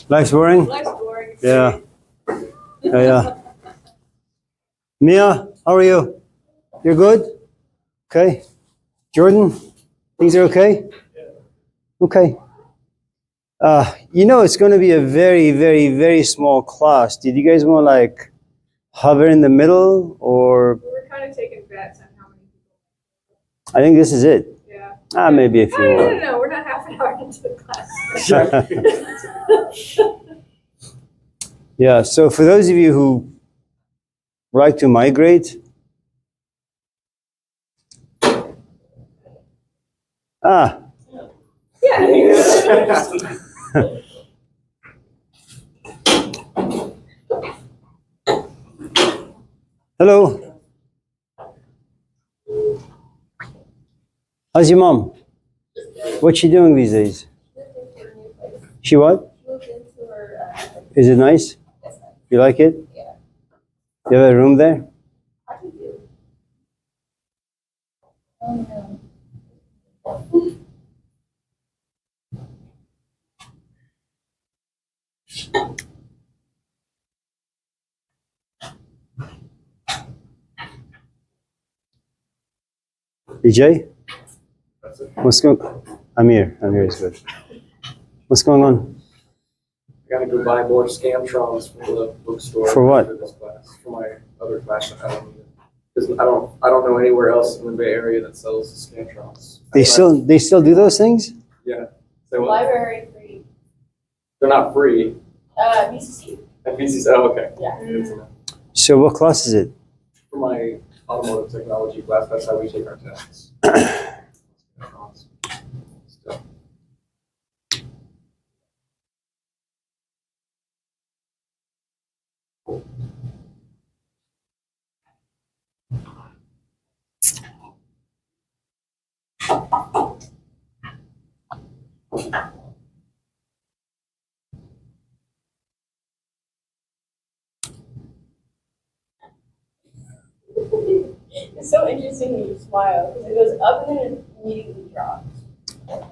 Life's boring? Life's boring. Yeah. Yeah. Mia, how are you? You're good? Okay. Jordan, things are okay? Okay. It's going to be a very, very, very small class. Did you guys want to like hover in the middle or? We're kind of taking bets on how many people. I think this is it. Yeah. Maybe a few more. No. We're not half an hour into the class. Yeah, so for those of you who like to migrate, Yeah. hello. How's your mom? What's she doing these days? She what? Is it nice? You like it? Yeah. You have a room there? I can do. EJ? What's going on? Amir is good. What's going on? I gotta go buy more Scamtrons from the bookstore. For what? For this class. For my other class. I don't need it. Because I don't know anywhere else in the Bay Area that sells Scamtrons. They still do those things? Yeah. So what? Library free. They're not free. BCC. At BCC. Oh, okay. Yeah. Good to know. So what class is it? For my automotive technology class, that's how we take our tests. Still. It's so interesting when you smile because it goes up and then it immediately drops.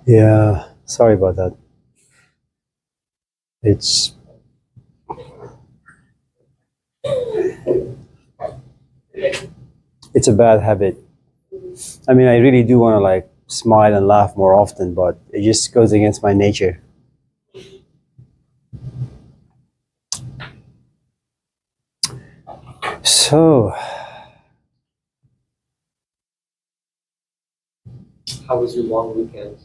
Yeah, sorry about that. It's a bad habit. I mean, I really do want to like smile and laugh more often, but it just goes against my nature. So, How was your long weekend?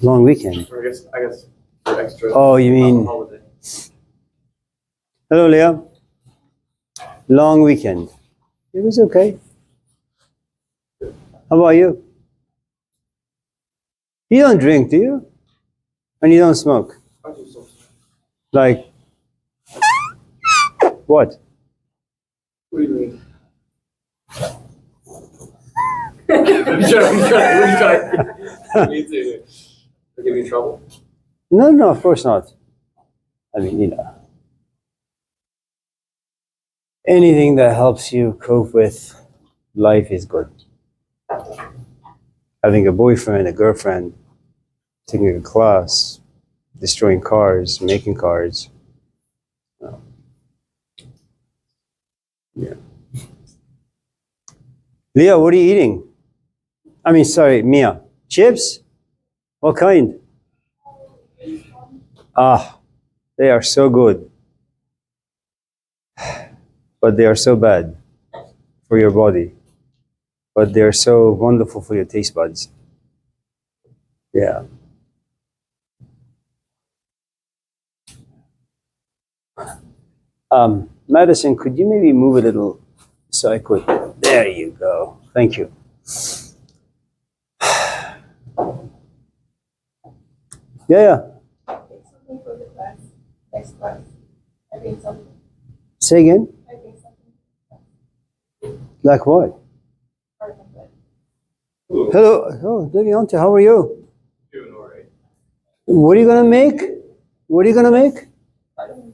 long weekend. Or I guess for extra. Oh, you mean- holiday. Hello, Leah. Long weekend. It was okay. How about you? You don't drink, do you? And you don't smoke? I do something. Like, what? What do you mean? What are you trying me to get me in trouble? No, of course not. I mean, anything that helps you cope with life is good. Having a boyfriend, a girlfriend, taking a class, destroying cars, making cars. Yeah. Leah, what are you eating? I mean, sorry, Mia. Chips? What kind? They are so good. But they are so bad for your body. But they are so wonderful for your taste buds. Yeah. Madison, could you maybe move a little so I could? There you go. Thank you. Yeah. Something for the class. Next class. I think something. Say again? I think something. Like what? Part of it. Hello. Oh, Deviante, how are you? Doing all right. What are you going to make? What are you going to make? Part of it.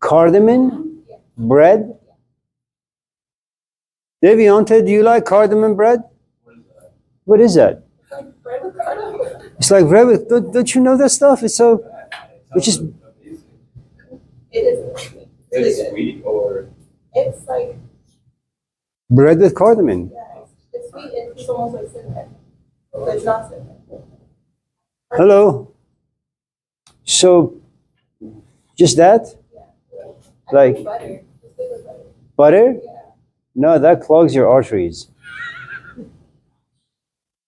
Cardamom bread? Deviante, do you like cardamom bread? What is that? What is that? Like bread with cardamom. It's like bread with, don't you know that stuff? It's so, which is, It is sweet. It's It's really good. sweet or It's like, bread with cardamom. yeah, it's sweet. It's almost like cinnamon. But it's not cinnamon. Hello. So, just that? I Like- think butter. It's good with butter. Butter? Yeah. No, that clogs your arteries.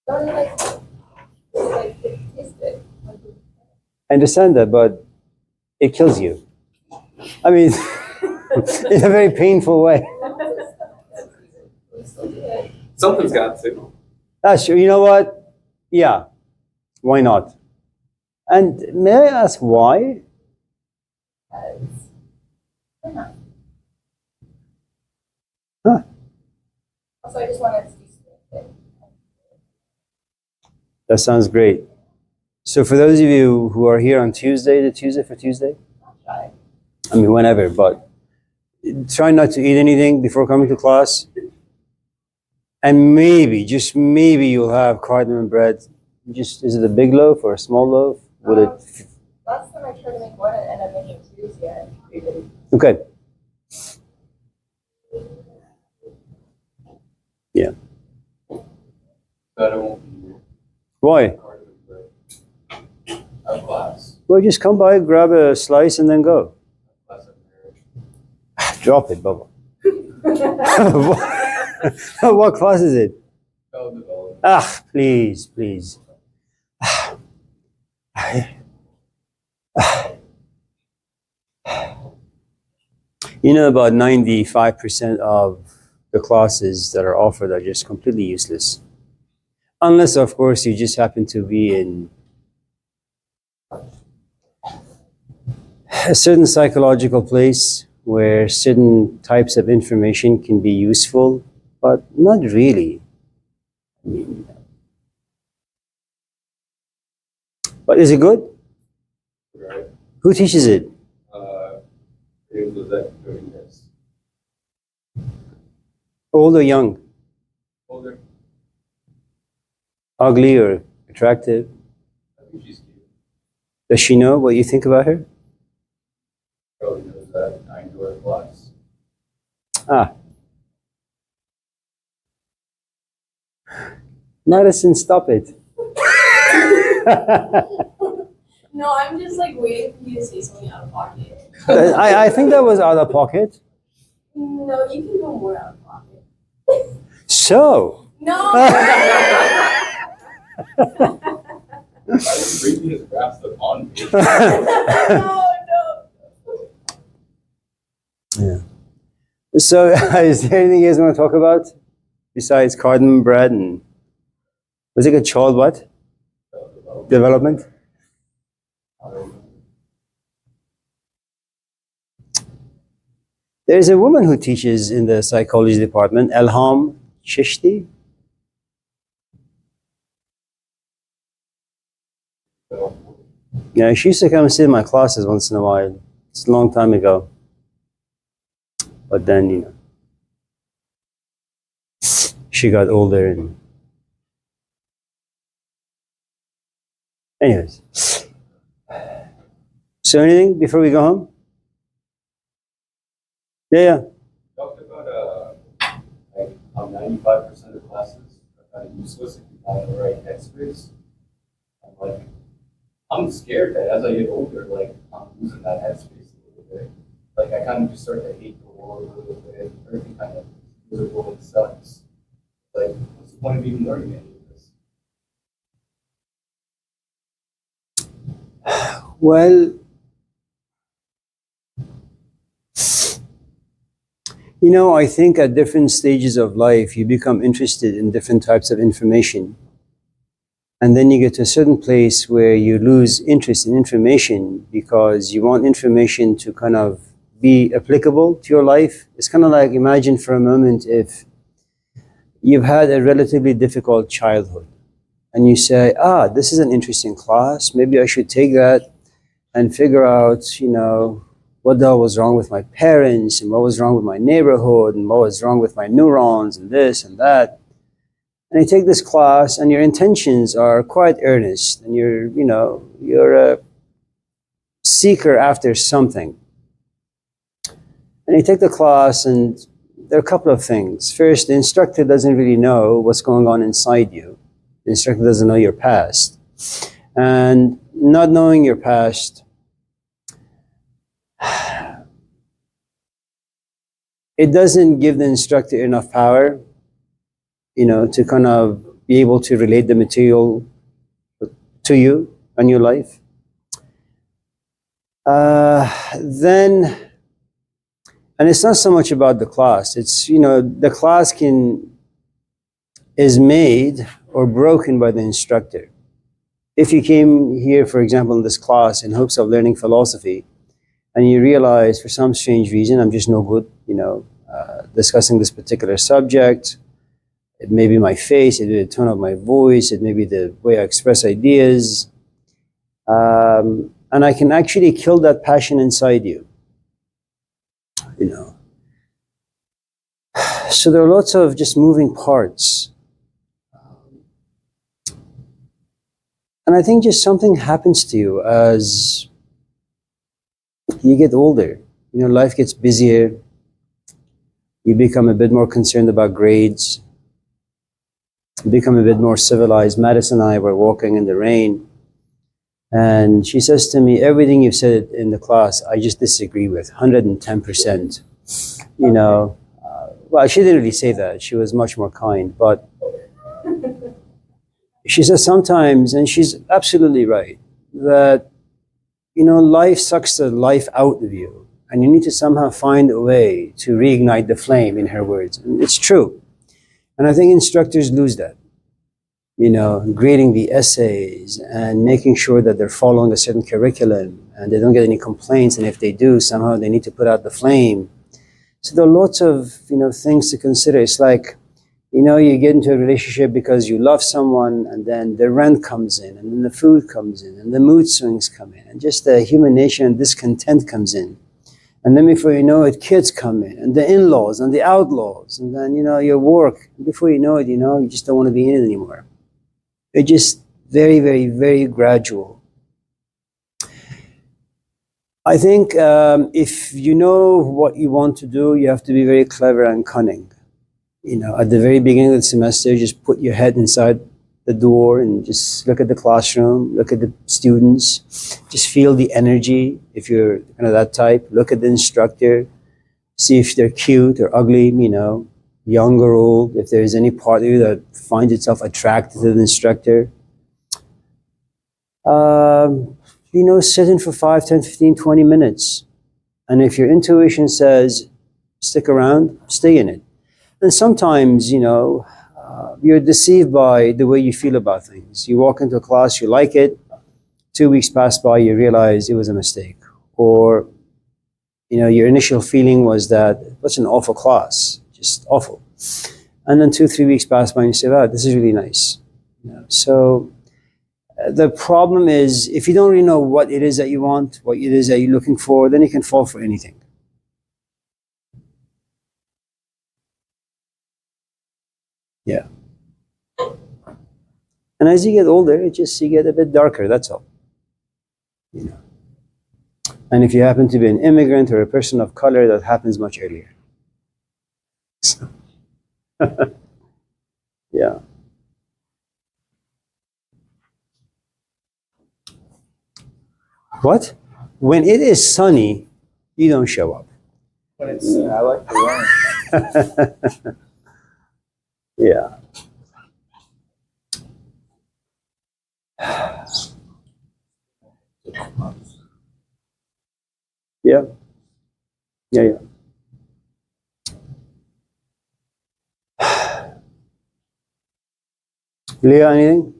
Don't you like it tastes good. I understand that, but it kills you. I mean, in a very painful way. It's so good. Something's got to. That's true. You know what? Yeah. Why not? And may I ask why? Because why not? Huh. Also, I just wanted to be sweet. That sounds great. So for those of you who are here on Tuesday, the Tuesday for Tuesday? I'll try. I mean, whenever, but try not to eat anything before coming to class. And maybe, just maybe, you'll have cardamom bread. Just, is it a big loaf or a small loaf? Would it? Last time I tried to make one and ended up making two, so yeah, pretty good. Okay. Yeah. but it won't be Why? part of it, but a class. Well, just come by, grab a slice, and then go. Class of marriage. Drop it, Bubba. What class is it? Child development. Ah, please, please. You know, about 95% of the classes that are offered are just completely useless. Unless, of course, you just happen to be in a certain psychological place where certain types of information can be useful, but not really. I mean, but is it good? Right. Who teaches it? It was that doing this. Old or young? Older. Ugly or attractive? I think she's cute. Does she know what you think about her? Probably knows that. I enjoy her class. Ah. Madison, stop it. No, I'm just like waiting for you to say something out of pocket. I think that was out of pocket. No, you can go more out of pocket. So, No! I was reading his graphs up on me. No! so is there anything you guys want to talk about besides cardamom bread and was it a child what? Development? There's a woman who teaches in the psychology department, Elham Chishti. Yeah, she used to come and sit in my classes once in a while. It's a long time ago. But then, you know, she got older and anyways. So anything before we go home? Yeah. Talked about like how 95% of classes are kind of useless if you're not in the right headspace. I'm like, I'm scared that as I get older, like I'm losing that headspace a little bit. Like I kind of just start to hate the world a little bit. Everything kind of miserable and sucks. Like, what's the point of even learning any of this? Well, you know, I think at different stages of life, you become interested in different types of information. And then you get to a certain place where you lose interest in information because you want information to kind of be applicable to your life. It's kind of like, imagine for a moment if you've had a relatively difficult childhood and you say, this is an interesting class. Maybe I should take that and figure out, you know, what the hell was wrong with my parents and what was wrong with my neighborhood and what was wrong with my neurons and this and that. And you take this class, and your intentions are quite earnest, and you're a seeker after something. And you take the class, and there are a couple of things. First, the instructor doesn't really know what's going on inside you. The instructor doesn't know your past. And not knowing your past, it doesn't give the instructor enough power, to kind of be able to relate the material to you and your life. Then, and it's not so much about the class. It's, the class is made or broken by the instructor. If you came here, for example, in this class in hopes of learning philosophy, and you realize for some strange reason I'm just no good, discussing this particular subject. It may be my face, it may be the tone of my voice, it may be the way I express ideas. And I can actually kill that passion inside you. So there are lots of just moving parts. And I think just something happens to you as you get older. Life gets busier. You become a bit more concerned about grades. You become a bit more civilized. Madison and I were walking in the rain, and she says to me, everything you've said in the class, I just disagree with, 110%. Well, she didn't really say that. She was much more kind, but she says sometimes, and she's absolutely right, that, life sucks the life out of you, and you need to somehow find a way to reignite the flame, in her words. And it's true. And I think instructors lose that. Grading the essays and making sure that they're following a certain curriculum and they don't get any complaints. And if they do, somehow they need to put out the flame. So there are lots of, things to consider. It's like, you get into a relationship because you love someone, and then the rent comes in, and then the food comes in, and the mood swings come in, and just the human nature and discontent comes in. And then before you know it, kids come in, and the in-laws, and the outlaws, and then, your work. And before you know it, you just don't want to be in it anymore. It's just very, very, very gradual. I think if you know what you want to do, you have to be very clever and cunning. At the very beginning of the semester, just put your head inside the door and just look at the classroom, look at the students, just feel the energy. If you're kind of that type, look at the instructor, see if they're cute or ugly, young or old, if there's any part of you that finds itself attracted to the instructor. Sit in for 5, 10, 15, 20 minutes. And if your intuition says, stick around, stay in it. And sometimes, you're deceived by the way you feel about things. You walk into a class, you like it. 2 weeks pass by, you realize it was a mistake. Or, your initial feeling was that what's an awful class, just awful. And then 2, 3 weeks pass by and you say, wow, this is really nice. So the problem is, if you don't really know what it is that you want, what it is that you're looking for, then you can fall for anything. Yeah. And as you get older, you get a bit darker, that's all. And if you happen to be an immigrant or a person of color, that happens much earlier. So, yeah. What? When it is sunny, you don't show up. When it's, I like the rain. Yeah. Yeah. Yeah. Leah, anything?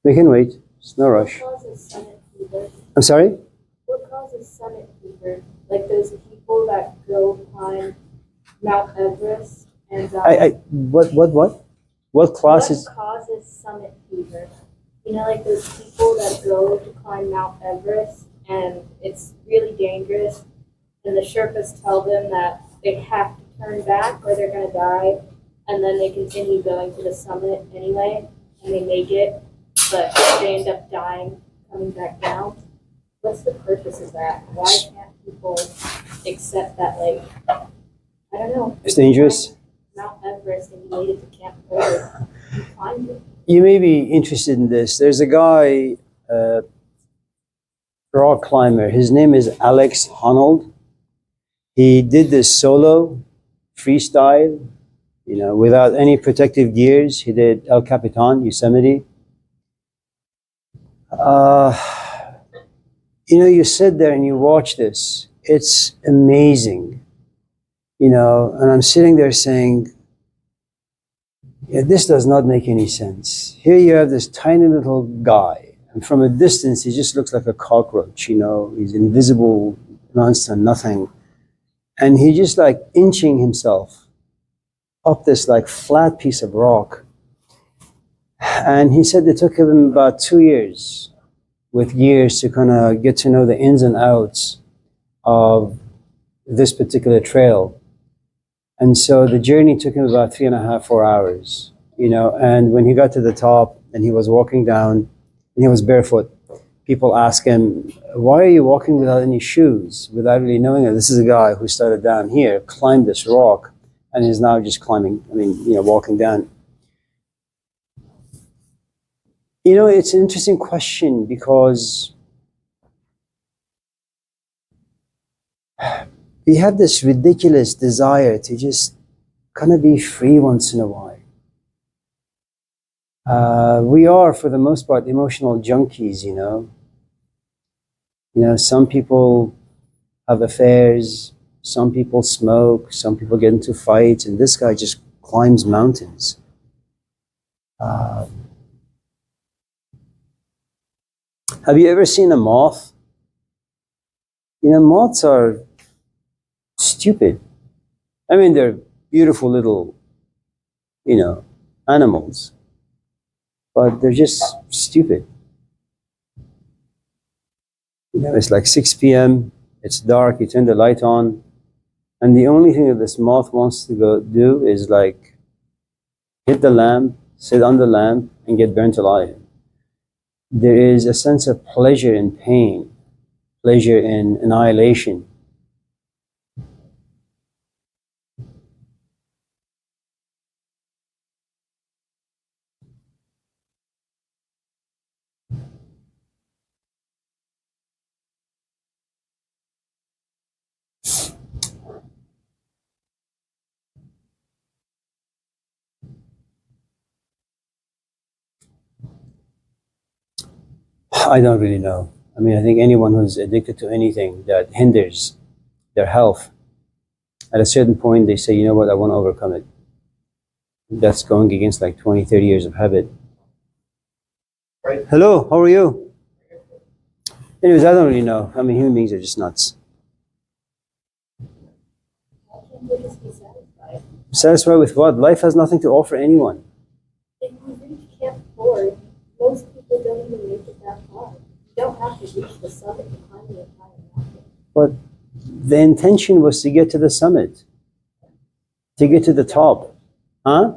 We can wait. It's no rush. What causes summit fever? I'm sorry? What causes summit fever? Like those people that go climb Mount Everest and What classes? What causes summit fever? Like those people that go to climb Mount Everest and it's really dangerous, and the Sherpas tell them that they have to turn back or they're going to die. and then they continue going to the summit anyway, and they make it, but they end up dying, coming back down. What's the purpose of that? Why can't people accept that, like, I don't know. It's dangerous. Mount Everest and you made it to Camp Horror. You climbed it. You may be interested in this. There's a guy, rock climber. His name is Alex Honnold. He did this solo, freestyle, without any protective gears. He did El Capitan, Yosemite. You sit there and you watch this. It's amazing. And I'm sitting there saying, yeah, this does not make any sense. Here you have this tiny little guy, and from a distance, he just looks like a cockroach, he's invisible, nonsense, nothing. And he just like inching himself up this like flat piece of rock. And he said it took him about 2 years with gears to kind of get to know the ins and outs of this particular trail. And so the journey took him about 3.5, 4 hours, and when he got to the top and he was walking down and he was barefoot, people asked him, why are you walking without any shoes? Without really knowing it. This is a guy who started down here, climbed this rock, and is now just climbing, walking down. It's an interesting question because we have this ridiculous desire to just kind of be free once in a while. We are, for the most part, emotional junkies, some people have affairs, some people smoke, some people get into fights, and this guy just climbs mountains. Have you ever seen a moth? Moths are stupid. They're beautiful little, animals, but they're just stupid. It's like 6 p.m., it's dark, you turn the light on, and the only thing that this moth wants to go do is like hit the lamp, sit on the lamp, and get burnt alive. There is a sense of pleasure in pain, pleasure in annihilation. I don't really know. I think anyone who's addicted to anything that hinders their health, at a certain point they say, you know what, I want to overcome it. That's going against like 20, 30 years of habit. Right. Hello, how are you? Anyways, I don't really know. Human beings are just nuts. Why can't they just be satisfied? Satisfied with what? Life has nothing to offer anyone. If you reach Camp Horror, most people don't even make it that far. You don't have to reach the summit to climb the entire mountain. But the intention was to get to the summit, to get to the top. Huh?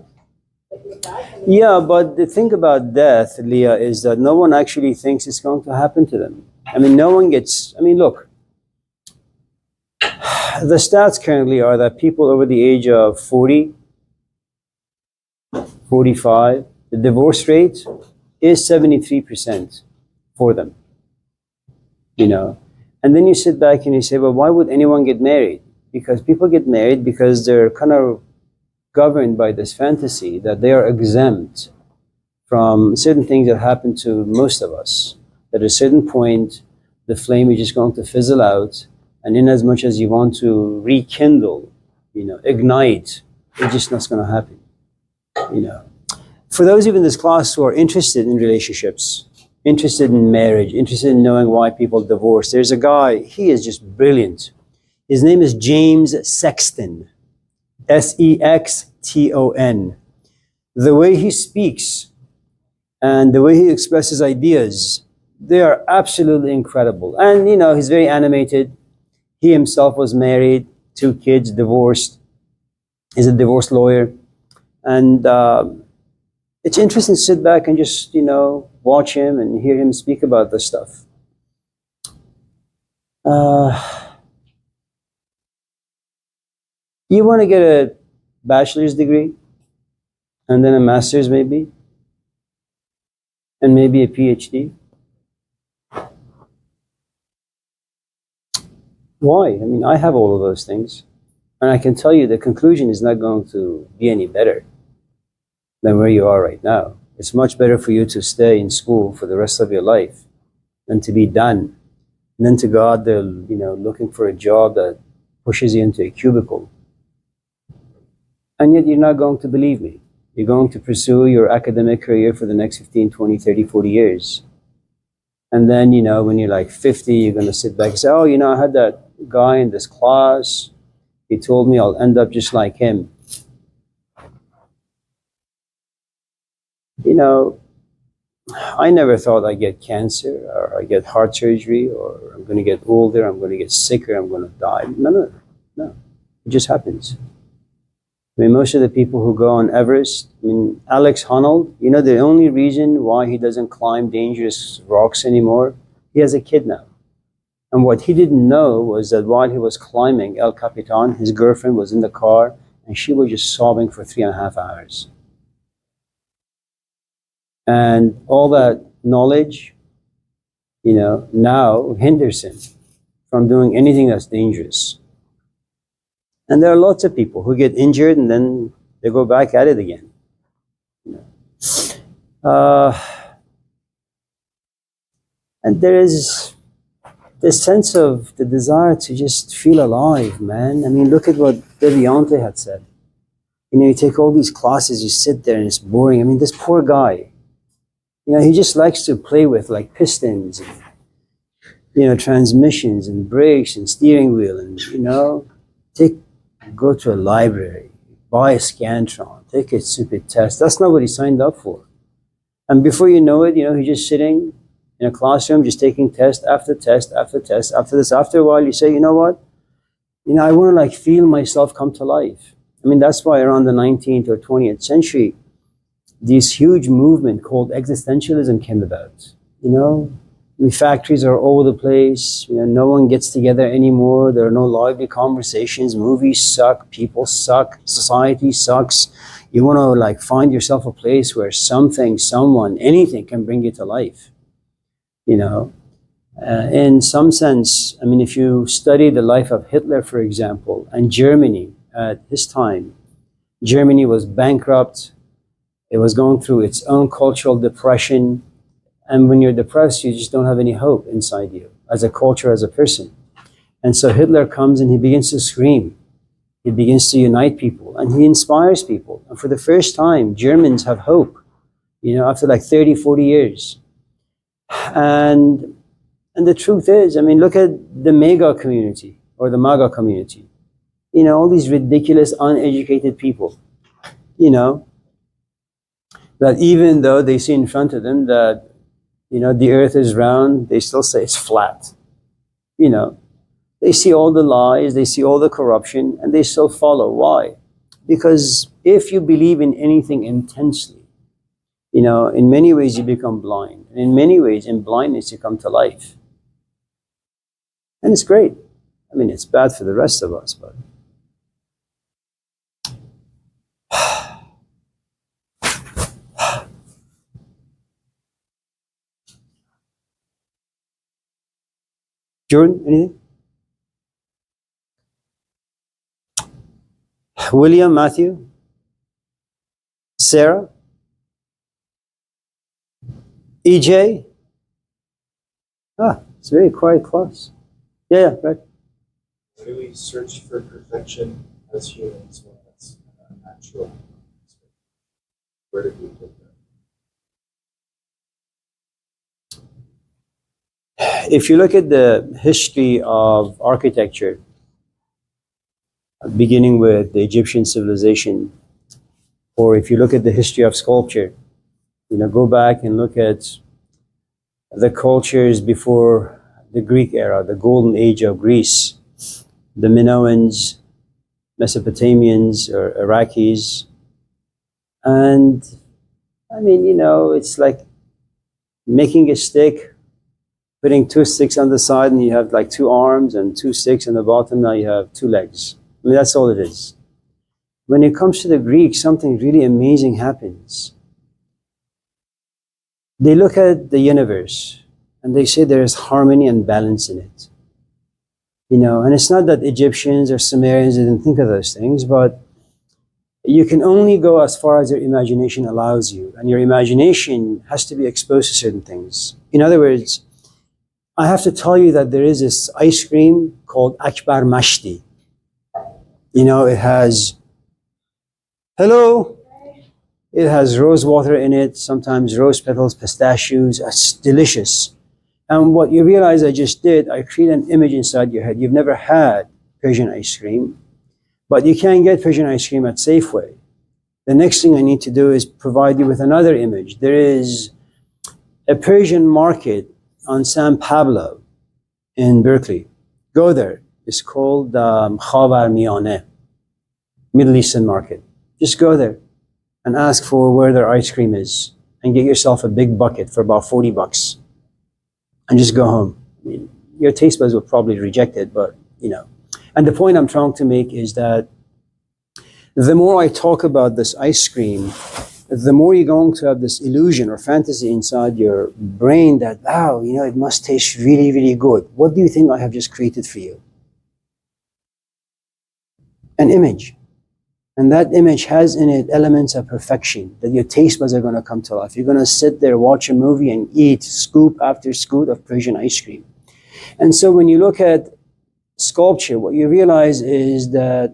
But you're back and Yeah, but the thing about death, Leah, is that no one actually thinks it's going to happen to them. No one gets, look, the stats currently are that people over the age of 40, 45, the divorce rate is 73% for them, And then you sit back and you say, well, why would anyone get married? Because people get married because they're kind of governed by this fantasy that they are exempt from certain things that happen to most of us. At a certain point, the flame is just going to fizzle out, and in as much as you want to rekindle, ignite, it's just not going to happen. For those of you in this class who are interested in relationships, interested in marriage, interested in knowing why people divorce, there's a guy, he is just brilliant. His name is James Sexton, Sexton. The way he speaks and the way he expresses ideas, they are absolutely incredible. And, he's very animated. He himself was married, 2 kids, divorced. He's a divorce lawyer. And it's interesting to sit back and just, watch him and hear him speak about this stuff. You want to get a bachelor's degree and then a master's maybe, and maybe a PhD. Why? I mean, I have all of those things. And I can tell you the conclusion is not going to be any better than where you are right now. It's much better for you to stay in school for the rest of your life than to be done, and then to go out there, looking for a job that pushes you into a cubicle. And yet you're not going to believe me. You're going to pursue your academic career for the next 15, 20, 30, 40 years. And then, when you're like 50, you're going to sit back and say, oh, I had that guy in this class. He told me I'll end up just like him. I never thought I'd get cancer or I'd get heart surgery or I'm going to get older, I'm going to get sicker, I'm going to die. No. It just happens. I mean, most of the people who go on Everest, Alex Honnold, the only reason why he doesn't climb dangerous rocks anymore, he has a kid now. And what he didn't know was that while he was climbing El Capitan, his girlfriend was in the car and she was just sobbing for 3.5 hours. And all that knowledge, now hinders him from doing anything that's dangerous. And there are lots of people who get injured and then they go back at it again. And there is this sense of the desire to just feel alive, man. I mean, look at what Deviante had said. You take all these classes, you sit there and it's boring. I mean, this poor guy, he just likes to play with like pistons and, transmissions and brakes and steering wheel and, go to a library, buy a Scantron, take a stupid test. That's not what he signed up for. And before you know it, he's just sitting in a classroom, just taking test after test after test. After this, after a while, you say, you know what? I want to feel myself come to life. I mean, that's why around the 19th or 20th century, this huge movement called existentialism came about. Factories are all over the place. No one gets together anymore. There are no lively conversations. Movies suck. People suck. Society sucks. You want to find yourself a place where something, someone, anything can bring you to life. In some sense, if you study the life of Hitler, for example, and Germany at his time, Germany was bankrupt. It was going through its own cultural depression. And when you're depressed, you just don't have any hope inside you as a culture, as a person. And so Hitler comes and he begins to scream. He begins to unite people and he inspires people. And for the first time, Germans have hope, after 30, 40 years. And the truth is, look at the MAGA community or the MAGA community. All these ridiculous, uneducated people, that even though they see in front of them that the earth is round, they still say it's flat. They see all the lies, they see all the corruption, and they still follow. Why? Because if you believe in anything intensely, in many ways you become blind. And in many ways, in blindness, you come to life. And it's great. It's bad for the rest of us, but... Jordan, anything? William, Matthew? Sarah? EJ? It's a very quiet class. Yeah, right. Why do we search for perfection as humans when that's natural? Where did we get that? If you look at the history of architecture, beginning with the Egyptian civilization, or if you look at the history of sculpture, go back and look at the cultures before the Greek era, the golden age of Greece, the Minoans, Mesopotamians or Iraqis, And I mean, it's like making a stick, putting two sticks on the side, and you have like two arms and two sticks on the bottom. Now you have two legs. I mean, that's all it is. When it comes to the Greeks, something really amazing happens. They look at the universe and they say there is harmony and balance in it. And it's not that Egyptians or Sumerians didn't think of those things, but you can only go as far as your imagination allows you, and your imagination has to be exposed to certain things. In other words, I have to tell you that there is this ice cream called Akbar Mashti. It has, hello, it has rose water in it, sometimes rose petals, pistachios. It's delicious. And what you realize I just did, I create an image inside your head. You've never had Persian ice cream, but you can't get Persian ice cream at Safeway. The next thing I need to do is provide you with another image. There is a Persian market on San Pablo in Berkeley. Go there. It's called Khabar Miane, Middle Eastern market. Just go there and ask for where their ice cream is and get yourself a big bucket for about $40 and just go home. I mean, your taste buds will probably reject it, but And the point I'm trying to make is that the more I talk about this ice cream, the more you're going to have this illusion or fantasy inside your brain that, wow, it must taste really, really good. What do you think I have just created for you? An image. And that image has in it elements of perfection, that your taste buds are going to come to life. You're going to sit there, watch a movie, and eat scoop after scoop of Persian ice cream. And so when you look at sculpture, what you realize is that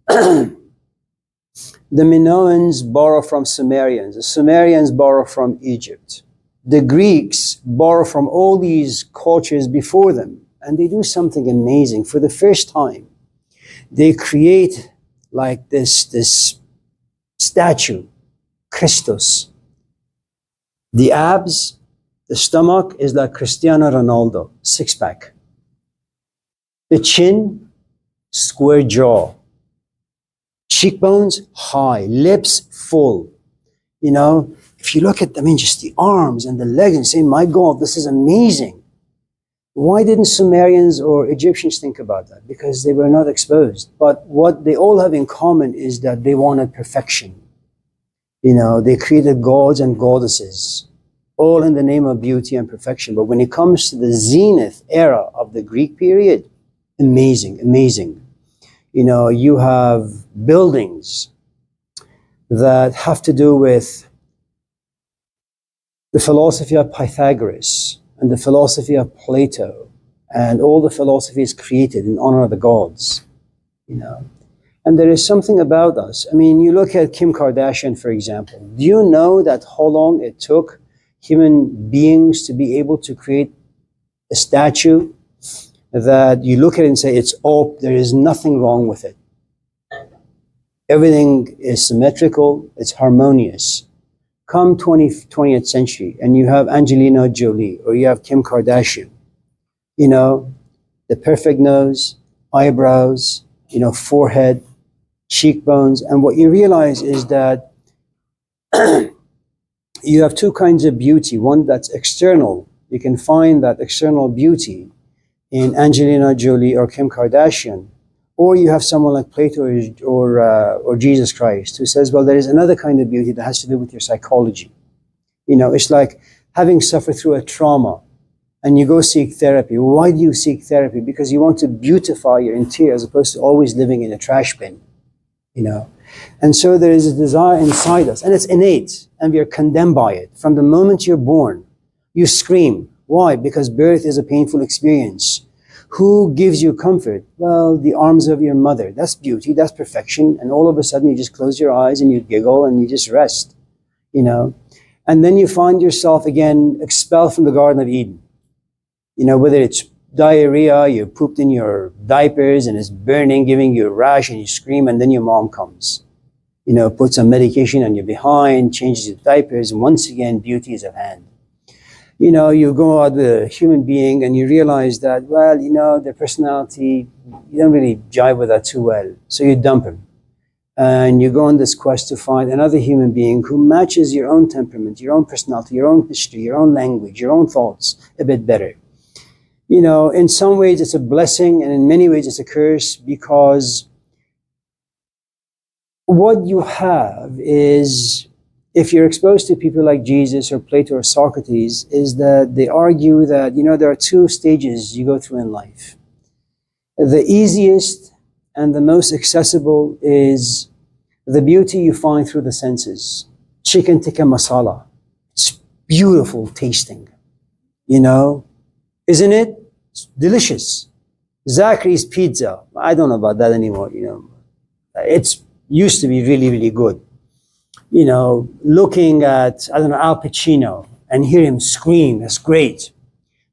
the Minoans borrow from Sumerians. The Sumerians borrow from Egypt. The Greeks borrow from all these cultures before them. And they do something amazing. For the first time, they create like this statue, Christus. The abs, the stomach is like Cristiano Ronaldo, six-pack. The chin, square jaw. Cheekbones, high. Lips, full. If you look at, just the arms and the legs and say, my God, this is amazing. Why didn't Sumerians or Egyptians think about that? Because they were not exposed. But what they all have in common is that they wanted perfection. They created gods and goddesses, all in the name of beauty and perfection. But when it comes to the zenith era of the Greek period, amazing, amazing. You have buildings that have to do with the philosophy of Pythagoras and the philosophy of Plato and all the philosophies created in honor of the gods, And there is something about us. You look at Kim Kardashian, for example. Do you know that how long it took human beings to be able to create a statue that you look at it and say, there is nothing wrong with it. Everything is symmetrical, it's harmonious. Come 20th century, and you have Angelina Jolie, or you have Kim Kardashian. The perfect nose, eyebrows, forehead, cheekbones. And what you realize is that you have two kinds of beauty. One that's external. You can find that external beauty in Angelina Jolie or Kim Kardashian. Or you have someone like Plato or Jesus Christ who says, well, there is another kind of beauty that has to do with your psychology. It's like having suffered through a trauma and you go seek therapy. Why do you seek therapy? Because you want to beautify your interior as opposed to always living in a trash bin. And so there is a desire inside us, and it's innate, and we are condemned by it. From the moment you're born, you scream. Why? Because birth is a painful experience. Who gives you comfort? Well, the arms of your mother. That's beauty, that's perfection. And all of a sudden you just close your eyes and you giggle and you just rest, And then you find yourself again expelled from the Garden of Eden. Whether it's diarrhea, you pooped in your diapers and it's burning, giving you a rash and you scream, and then your mom comes. Puts some medication on your behind, changes your diapers, and once again, beauty is at hand. You go out with a human being and you realize that, their personality, you don't really jive with that too well. So you dump him. and you go on this quest to find another human being who matches your own temperament, your own personality, your own history, your own language, your own thoughts a bit better. You know, in some ways it's a blessing, and in many ways it's a curse, because what you have is, if you're exposed to people like Jesus or Plato or Socrates, is that they argue that, you know, there are two stages you go through in life. The easiest and the most accessible is the beauty you find through the senses. Chicken tikka masala. It's beautiful tasting, you know, isn't it? It's delicious. Zachary's pizza. I don't know about that anymore, you know. It's used to be really, really good. You know, looking at, I don't know, Al Pacino and hear him scream, that's great.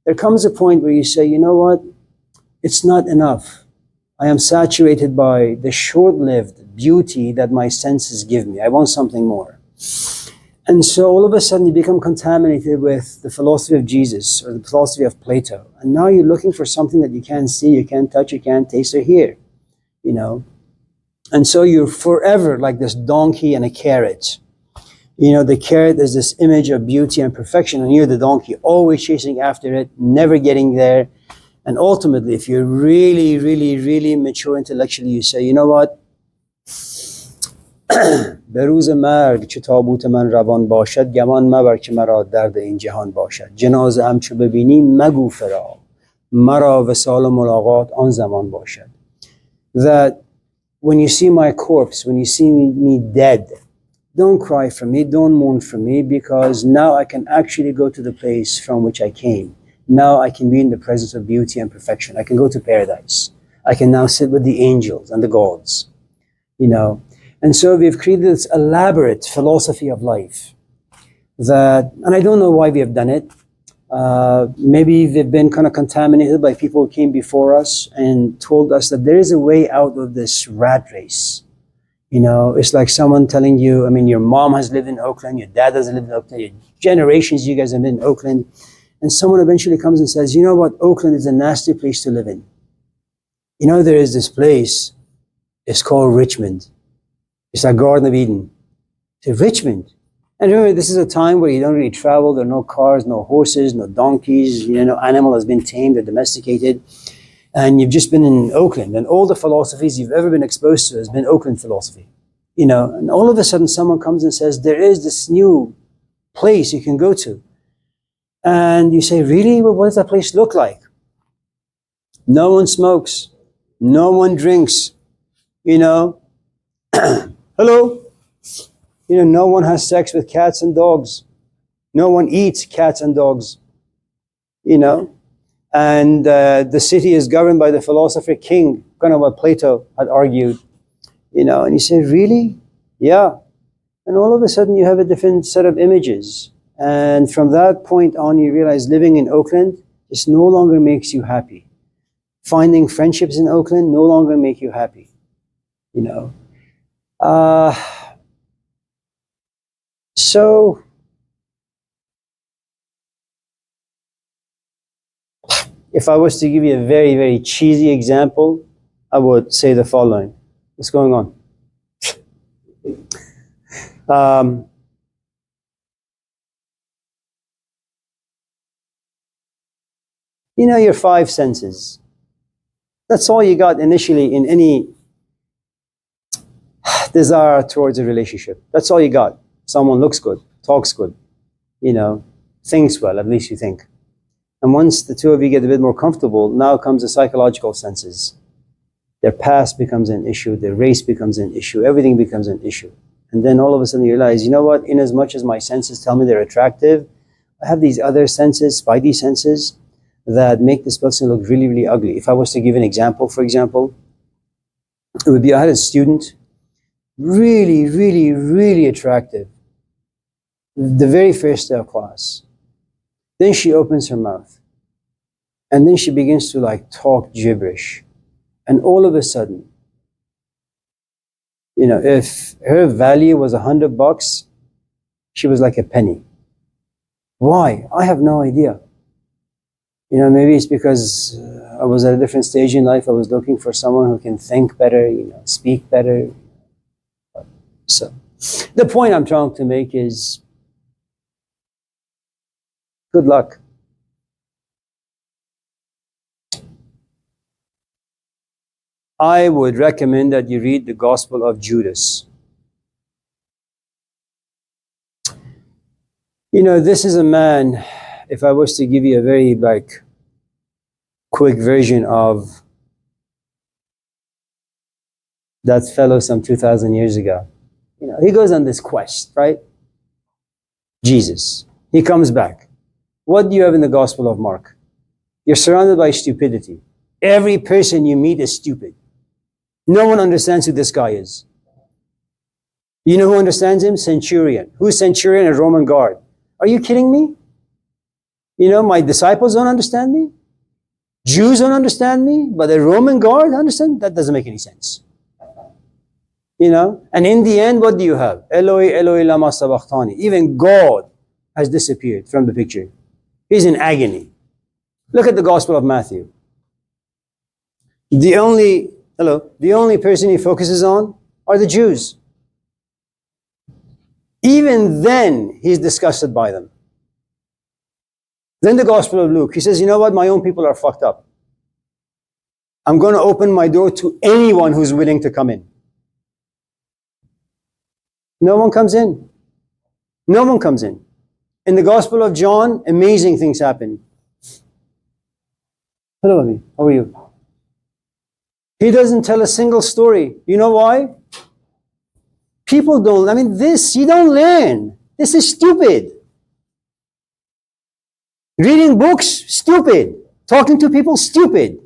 There comes a point where you say, you know what? It's not enough. I am saturated by the short-lived beauty that my senses give me. I want something more. And so all of a sudden you become contaminated with the philosophy of Jesus or the philosophy of Plato. And now you're looking for something that you can't see, you can't touch, you can't taste or hear, you know. And so you're forever like this donkey and a carrot. You know, the carrot is this image of beauty and perfection, and you're the donkey, always chasing after it, never getting there. And ultimately, if you're really, really, really mature intellectually, you say, you know what? به روز مرگ چه تابوت من روان باشد گمان مبر که مرا درد این جهان باشد جنازه هم چو ببینی مگو فراق مرا وصال و ملاقات آن زمان باشد. That when you see my corpse, when you see me dead, don't cry for me, don't mourn for me, because now I can actually go to the place from which I came. Now I can be in the presence of beauty and perfection. I can go to paradise. I can now sit with the angels and the gods, you know. And so we've created this elaborate philosophy of life that, and I don't know why we have done it. Maybe they've been kind of contaminated by people who came before us and told us that there is a way out of this rat race. You know, it's like someone telling you, I mean, your mom has lived in Oakland, your dad has lived in Oakland, your generations you guys have been in Oakland. And someone eventually comes and says, you know what, Oakland is a nasty place to live in. You know, there is this place, it's called Richmond. It's like Garden of Eden. It's Richmond. And remember, this is a time where you don't really travel. There are no cars, no horses, no donkeys. You know, no animal has been tamed or domesticated. And you've just been in Oakland. And all the philosophies you've ever been exposed to has been Oakland philosophy. You know, and all of a sudden someone comes and says, there is this new place you can go to. And you say, really? Well, what does that place look like? No one smokes. No one drinks. You know, hello? You know, no one has sex with cats and dogs. No one eats cats and dogs. You know? And the city is governed by the philosopher king, kind of what Plato had argued. You know, and you say, really? Yeah. And all of a sudden you have a different set of images. And from that point on, you realize living in Oakland just no longer makes you happy. Finding friendships in Oakland no longer make you happy. You know? So, if I was to give you a very, very cheesy example, I would say the following. What's going on? You know, your five senses. That's all you got initially in any desire towards a relationship. That's all you got. Someone looks good, talks good, you know, thinks well, at least you think. And once the two of you get a bit more comfortable, now comes the psychological senses. Their past becomes an issue, their race becomes an issue, everything becomes an issue. And then all of a sudden you realize, you know what, in as much as my senses tell me they're attractive, I have these other senses, spidey senses, that make this person look really, really ugly. If I was to give an example, for example, it would be, I had a student, really, really, really attractive, the very first day of class. Then she opens her mouth. And then she begins to like talk gibberish. And all of a sudden, you know, if her value was $100, she was like a penny. Why? I have no idea. You know, maybe it's because I was at a different stage in life. I was looking for someone who can think better, you know, speak better, So, the point I'm trying to make is, good luck. I would recommend that you read the Gospel of Judas. You know, this is a man, if I was to give you a very quick version of that fellow some 2,000 years ago. You know, he goes on this quest, right? Jesus. He comes back. What do you have in the Gospel of Mark? You're surrounded by stupidity. Every person you meet is stupid. No one understands who this guy is. You know who understands him? Centurion. Who's centurion? A Roman guard. Are you kidding me? You know, my disciples don't understand me. Jews don't understand me, but a Roman guard understand? That doesn't make any sense. You know, and in the end, what do you have? Eloi, Eloi, lama sabachthani. Even God has disappeared from the picture. He's in agony. Look at the Gospel of Matthew. The only person he focuses on are the Jews. Even then, he's disgusted by them. Then the Gospel of Luke, he says, you know what? My own people are fucked up. I'm going to open my door to anyone who's willing to come in. No one comes in. No one comes in. In the Gospel of John, amazing things happen. Hello, Amir. How are you? He doesn't tell a single story. You know why? People don't, you don't learn. This is stupid. Reading books, stupid. Talking to people, stupid.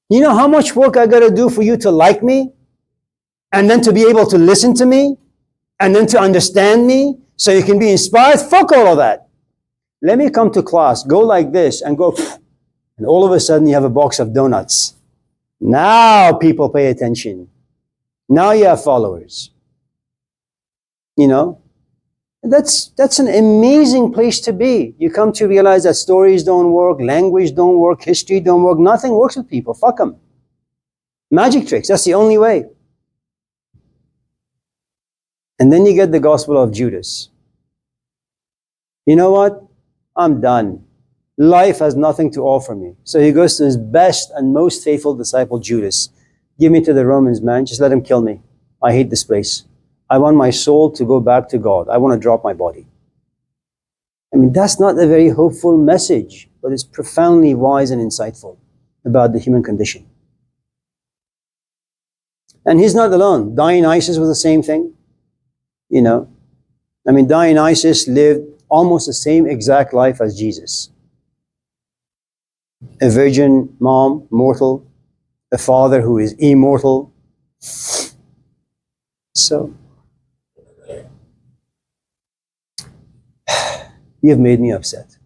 You know how much work I gotta do for you to like me? And then to be able to listen to me? And then to understand me? So you can be inspired? Fuck all of that. Let me come to class, go like this, and go, and all of a sudden you have a box of donuts. Now people pay attention. Now you have followers. You know? That's an amazing place to be. You come to realize that stories don't work, language don't work, history don't work, nothing works with people. Fuck them. Magic tricks, that's the only way. And then you get the Gospel of Judas. You know what? I'm done. Life has nothing to offer me. So he goes to his best and most faithful disciple, Judas. Give me to the Romans, man. Just let him kill me. I hate this place. I want my soul to go back to God. I want to drop my body. That's not a very hopeful message, but it's profoundly wise and insightful about the human condition. And he's not alone. Dionysus was the same thing. You know, Dionysus lived almost the same exact life as Jesus. A virgin mom, mortal. A father who is immortal. So, you've made me upset.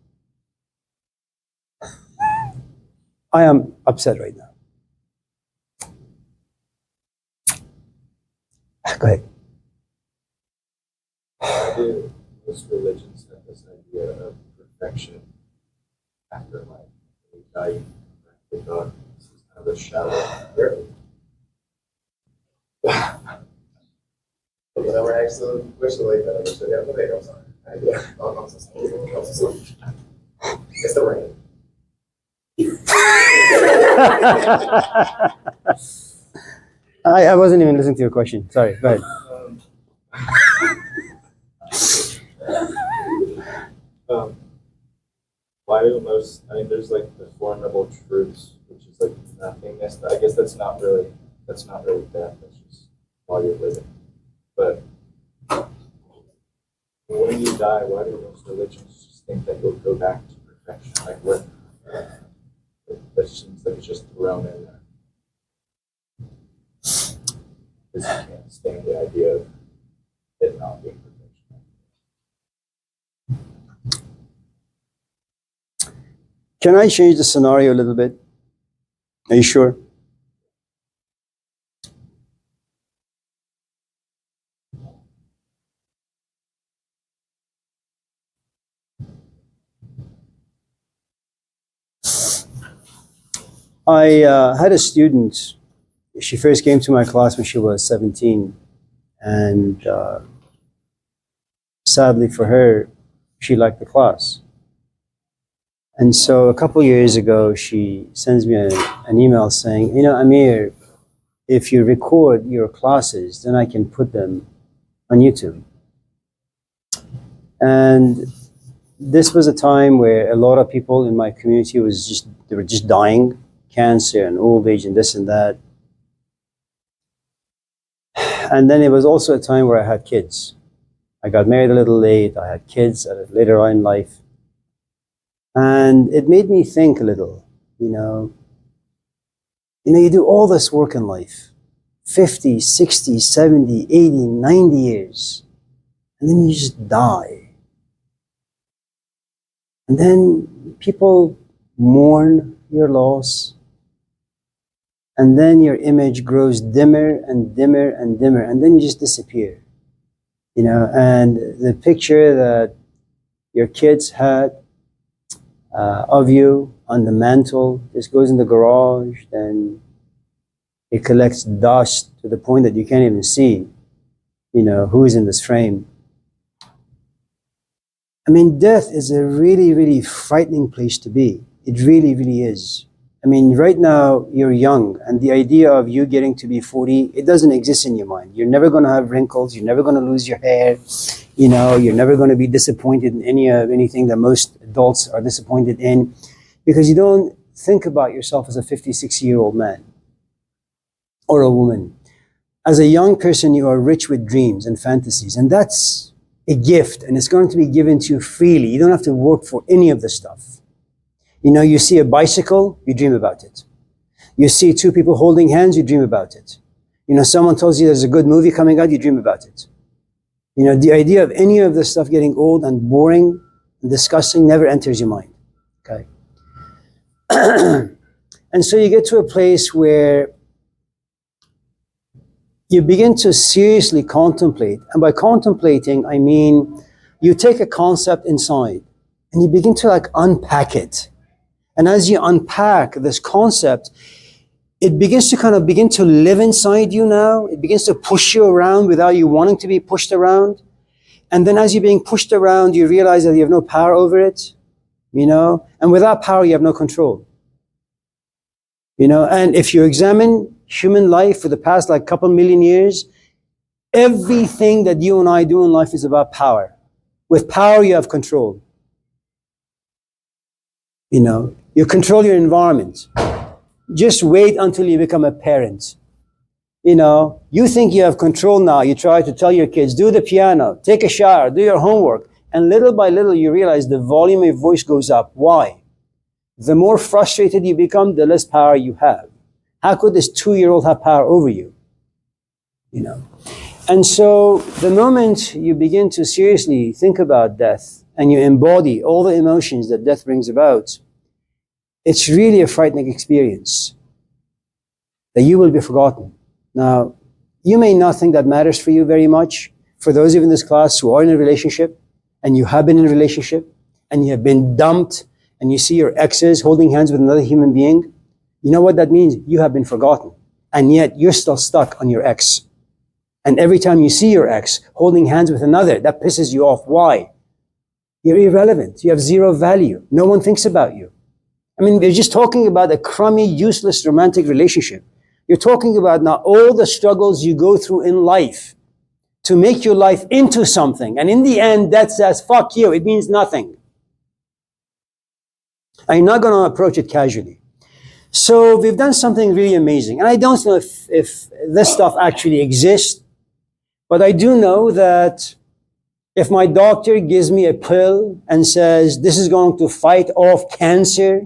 I am upset right now. Go ahead. Why do most religions have this idea of perfection after life? When you die, you come back to God. This is kind of a shallow prayer. Whenever I asked the question like that, I said, yeah, okay, I'm sorry. I'm so sorry. It's the rain. I wasn't even listening to your question. Sorry, go ahead. Why do most, there's like the Four Noble Truths, which is like nothingness. I guess that's not really death, that's just while you're living. But when you die, why do most religions just think that you'll go back to perfection? Like what? That seems like it's just thrown in there. Because you can't stand the idea of it not being perfection. Can I change the scenario a little bit? Are you sure? I had a student. She first came to my class when she was 17. And sadly for her, she liked the class. And so a couple years ago, she sends me an email saying, Amir, if you record your classes, then I can put them on YouTube. And this was a time where a lot of people in my community they were just dying, cancer and old age and this and that. And then it was also a time where I had kids. I got married a little late, I had kids later on in life. And it made me think a little, you do all this work in life, 50, 60, 70, 80, 90 years, and then you just die. And then people mourn your loss, and then your image grows dimmer and dimmer and dimmer, and then you just disappear. And the picture that your kids had of you on the mantle just goes in the garage, then it collects dust to the point that you can't even see, who's in this frame. I mean, death is a really, really frightening place to be. It really, really is. I mean, right now you're young, and the idea of you getting to be 40, it doesn't exist in your mind. You're never going to have wrinkles. You're never going to lose your hair. You're never going to be disappointed in anything that most adults are disappointed in, because you don't think about yourself as a 56-year-old man or a woman. As a young person, you are rich with dreams and fantasies, and that's a gift, and it's going to be given to you freely. You don't have to work for any of the stuff. You see a bicycle, you dream about it. You see two people holding hands, you dream about it. Someone tells you there's a good movie coming out, you dream about it. The idea of any of this stuff getting old and boring and disgusting never enters your mind. Okay? And so you get to a place where you begin to seriously contemplate. And by contemplating, I mean you take a concept inside and you begin to unpack it. And as you unpack this concept, it begins to begin to live inside you now. It begins to push you around without you wanting to be pushed around. And then as you're being pushed around, you realize that you have no power over it, and without power, you have no control. And if you examine human life for the past couple million years, everything that you and I do in life is about power. With power, you have control. You control your environment. Just wait until you become a parent. You think you have control now. You try to tell your kids, do the piano, take a shower, do your homework. And little by little, you realize the volume of your voice goes up. Why? The more frustrated you become, the less power you have. How could this 2-year-old have power over you? And so the moment you begin to seriously think about death and you embody all the emotions that death brings about, it's really a frightening experience that you will be forgotten. Now, you may not think that matters for you very much. For those of you in this class who are in a relationship, and you have been in a relationship, and you have been dumped, and you see your exes holding hands with another human being, you know what that means? You have been forgotten. And yet, you're still stuck on your ex. And every time you see your ex holding hands with another, that pisses you off. Why? You're irrelevant. You have zero value. No one thinks about you. I mean, we're just talking about a crummy, useless romantic relationship. You're talking about now all the struggles you go through in life to make your life into something. And in the end, that says, fuck you. It means nothing. And you're not going to approach it casually. So we've done something really amazing. And I don't know if this stuff actually exists, but I do know that if my doctor gives me a pill and says, this is going to fight off cancer,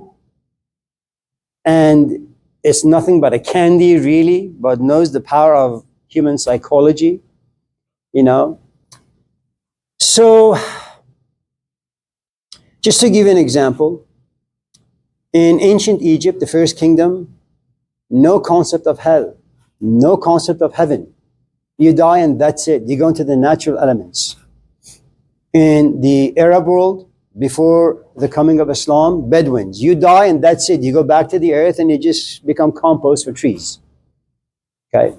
and it's nothing but a candy, really, but knows the power of human psychology, So, just to give you an example, in ancient Egypt, the first kingdom, no concept of hell, no concept of heaven. You die and that's it. You go into the natural elements. In the Arab world, before the coming of Islam, Bedouins, you die and that's it. You go back to the earth and you just become compost for trees. Okay?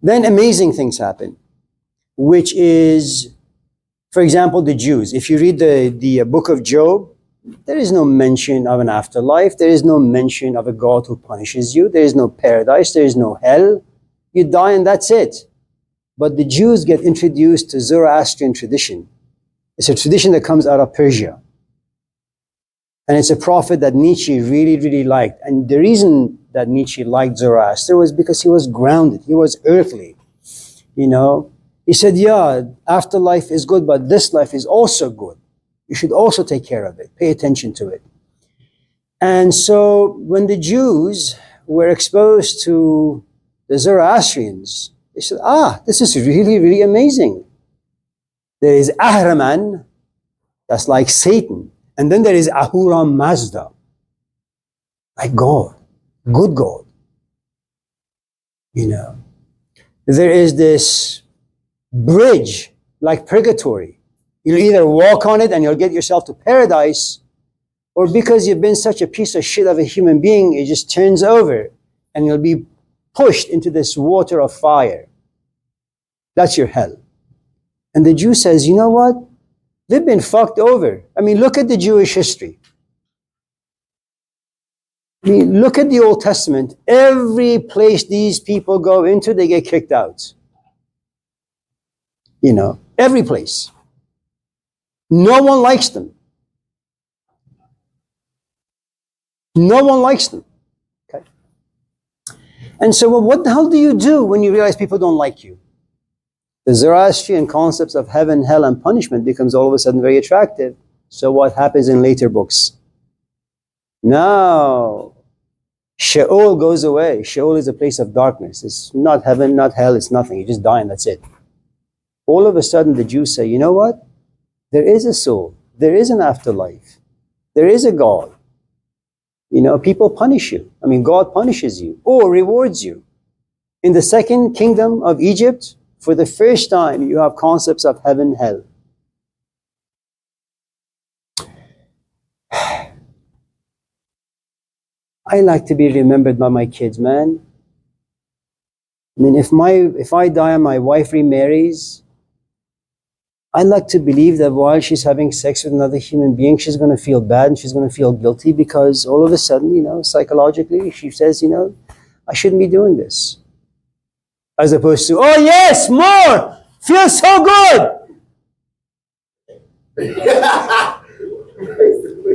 Then amazing things happen. which is, for example, the Jews. If you read the book of Job, there is no mention of an afterlife. There is no mention of a God who punishes you. There is no paradise. There is no hell. You die and that's it. But the Jews get introduced to Zoroastrian tradition. It's a tradition that comes out of Persia. And it's a prophet that Nietzsche really, really liked. And the reason that Nietzsche liked Zoroaster was because he was grounded. He was earthly. You know, he said, yeah, afterlife is good, but this life is also good. You should also take care of it. Pay attention to it. And so when the Jews were exposed to the Zoroastrians, they said, this is really, really amazing. There is Ahriman, that's like Satan. And then there is Ahura Mazda, like God, good God. You know, there is this bridge like purgatory. You'll either walk on it and you'll get yourself to paradise, or because you've been such a piece of shit of a human being, it just turns over and you'll be pushed into this water of fire. That's your hell. And the Jew says, you know what? They've been fucked over. I mean, look at the Jewish history. I mean, look at the Old Testament. Every place these people go into, they get kicked out. You know, every place. No one likes them. No one likes them. Okay. And so, well, what the hell do you do when you realize people don't like you? The Zoroastrian concepts of heaven, hell, and punishment becomes all of a sudden very attractive. So what happens in later books? Now, Sheol goes away. Sheol is a place of darkness. It's not heaven, not hell, it's nothing. You just die and that's it. All of a sudden the Jews say, you know what? There is a soul. There is an afterlife. There is a God. You know, people punish you. I mean, God punishes you or rewards you. In the second kingdom of Egypt, for the first time, you have concepts of heaven, hell. I like to be remembered by my kids, man. I mean, if I die and my wife remarries, I like to believe that while she's having sex with another human being, she's going to feel bad and she's going to feel guilty because all of a sudden, you know, psychologically, she says, you know, I shouldn't be doing this. As opposed to, oh yes, more! Feels so good!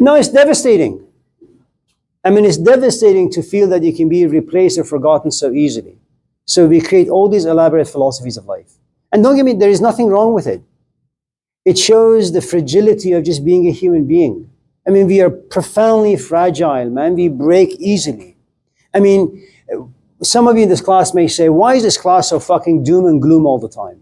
No, it's devastating. I mean, it's devastating to feel that you can be replaced or forgotten so easily. So we create all these elaborate philosophies of life. And don't get me, there is nothing wrong with it. It shows the fragility of just being a human being. I mean, we are profoundly fragile, man. We break easily. I mean, some of you in this class may say, why is this class so fucking doom and gloom all the time?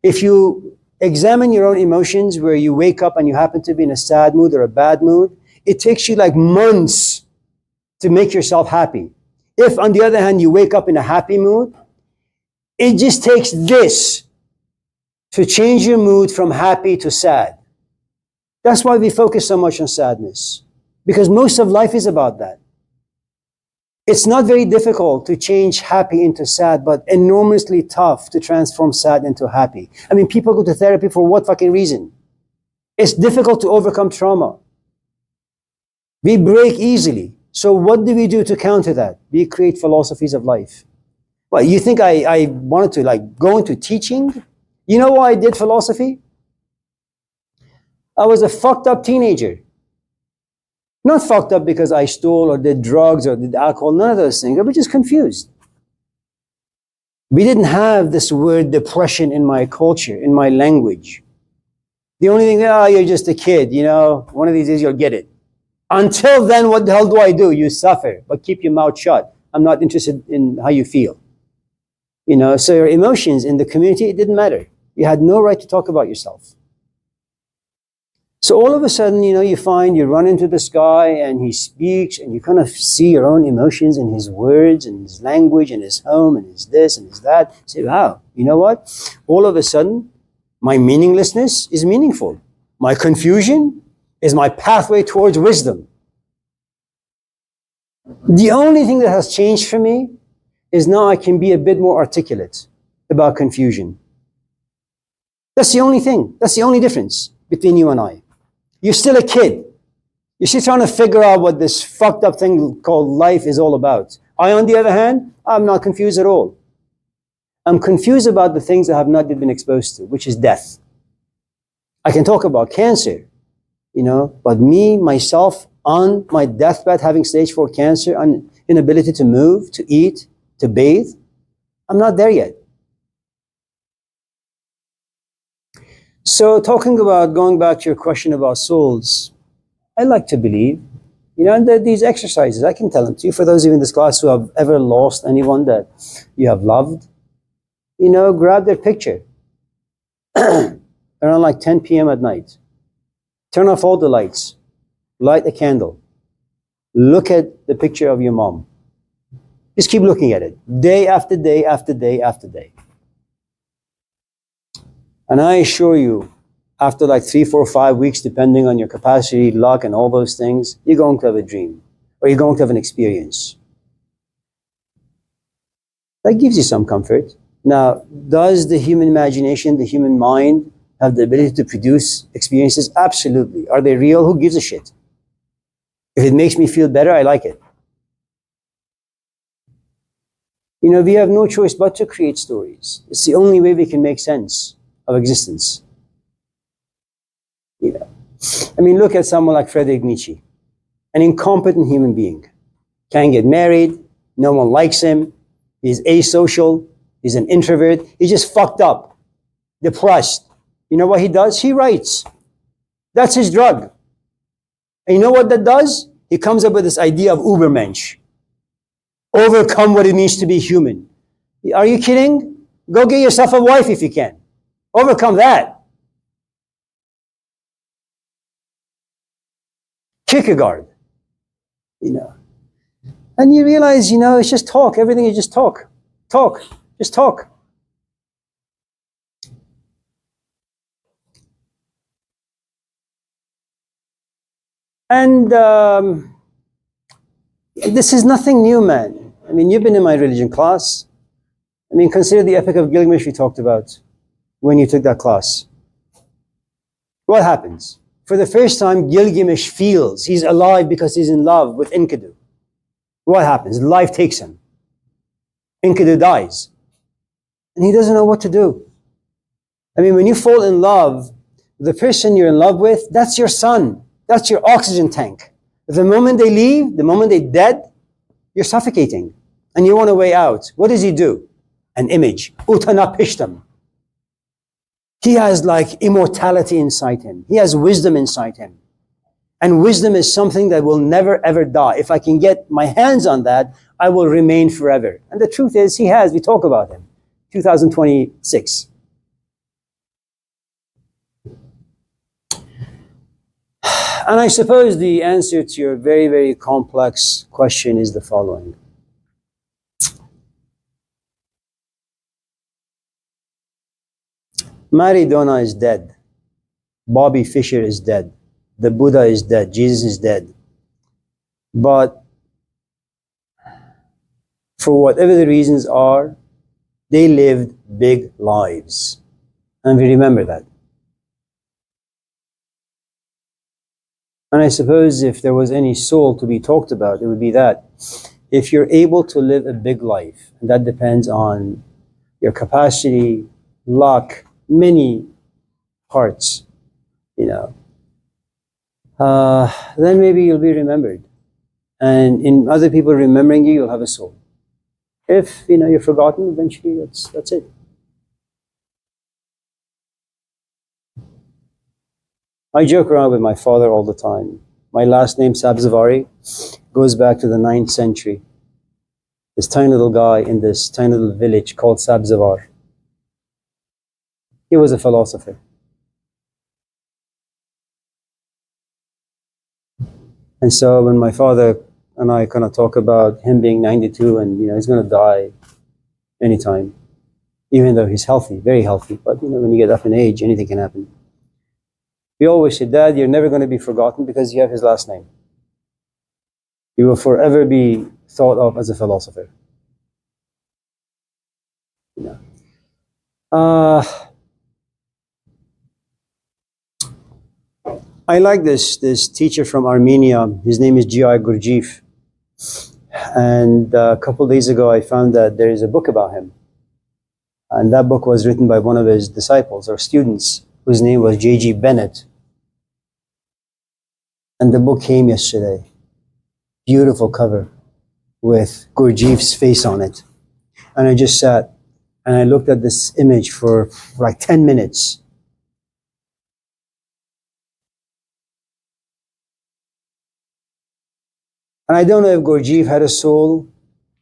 If you examine your own emotions, where you wake up and you happen to be in a sad mood or a bad mood, it takes you like months to make yourself happy. If, on the other hand, you wake up in a happy mood, it just takes this to change your mood from happy to sad. That's why we focus so much on sadness, because most of life is about that. It's not very difficult to change happy into sad, but enormously tough to transform sad into happy. I mean, people go to therapy for what fucking reason? It's difficult to overcome trauma. We break easily. So what do we do to counter that? We create philosophies of life. Well, you think I wanted to like go into teaching? You know why I did philosophy? I was a fucked up teenager. Not fucked up because I stole or did drugs or did alcohol, none of those things. I was just confused. We didn't have this word depression in my culture, in my language. The only thing, you're just a kid, you know, one of these days you'll get it. Until then, what the hell do? You suffer, but keep your mouth shut. I'm not interested in how you feel. You know, so your emotions in the community, it didn't matter. You had no right to talk about yourself. So all of a sudden, you know, you find you run into this guy and he speaks and you kind of see your own emotions in his words and his language and his home and his this and his that. You say, wow, you know what? All of a sudden, my meaninglessness is meaningful. My confusion is my pathway towards wisdom. The only thing that has changed for me is now I can be a bit more articulate about confusion. That's the only thing. That's the only difference between you and I. You're still a kid. You're still trying to figure out what this fucked up thing called life is all about. I, on the other hand, I'm not confused at all. I'm confused about the things I have not yet been exposed to, which is death. I can talk about cancer, but me, myself, on my deathbed, having stage 4 cancer, and inability to move, to eat, to bathe, I'm not there yet. So going back to your question about souls, I like to believe, that these exercises, I can tell them to you, for those of you in this class who have ever lost anyone that you have loved, grab their picture around like 10 p.m. at night. Turn off all the lights, light a candle, look at the picture of your mom. Just keep looking at it, day after day after day after day. And I assure you, after like 3, 4, 5 weeks, depending on your capacity, luck, and all those things, you're going to have a dream, or you're going to have an experience. That gives you some comfort. Now, does the human imagination, the human mind, have the ability to produce experiences? Absolutely. Are they real? Who gives a shit? If it makes me feel better, I like it. We have no choice but to create stories. It's the only way we can make sense of existence. Look at someone like Friedrich Nietzsche, an incompetent human being. Can't get married, no one likes him, he's asocial, he's an introvert, he's just fucked up, depressed. You know what he does? He writes. That's his drug. And you know what that does? He comes up with this idea of Ubermensch. Overcome what it means to be human. Are you kidding? Go get yourself a wife if you can. Overcome that. Kierkegaard. And you realize, it's just talk. Everything is just talk. Talk. Just talk. And this is nothing new, man. You've been in my religion class. Consider the Epic of Gilgamesh we talked about when you took that class. What happens? For the first time, Gilgamesh feels he's alive because he's in love with Enkidu. What happens? Life takes him. Enkidu dies. And he doesn't know what to do. When you fall in love, the person you're in love with, that's your sun. That's your oxygen tank. The moment they leave, the moment they're dead, you're suffocating. And you want a way out. What does he do? An image. Utanapishtam. He has like immortality inside him. He has wisdom inside him. And wisdom is something that will never ever die. If I can get my hands on that, I will remain forever. And the truth is, he has. We talk about him. 2026. And I suppose the answer to your very, very complex question is the following. Maradona is dead. Bobby Fischer is dead. The Buddha is dead. Jesus is dead. But for whatever the reasons are, they lived big lives. And we remember that. And I suppose if there was any soul to be talked about, it would be that. If you're able to live a big life, and that depends on your capacity, luck, many parts, then maybe you'll be remembered. And in other people remembering you, you'll have a soul. If, you're forgotten, eventually that's it. I joke around with my father all the time. My last name, Sabzavari, goes back to the 9th century. This tiny little guy in this tiny little village called Sabzavar. He was a philosopher. And so when my father and I kind of talk about him being 92 and, he's going to die anytime, even though he's healthy, very healthy. But, when you get up in age, anything can happen. We always say, Dad, you're never going to be forgotten because you have his last name. You will forever be thought of as a philosopher. I like this teacher from Armenia. His name is G.I. Gurdjieff. And a couple days ago, I found that there is a book about him. And that book was written by one of his disciples or students, whose name was J.G. Bennett. And the book came yesterday. Beautiful cover with Gurdjieff's face on it. And I just sat and I looked at this image for like 10 minutes. And I don't know if Gurdjieff had a soul.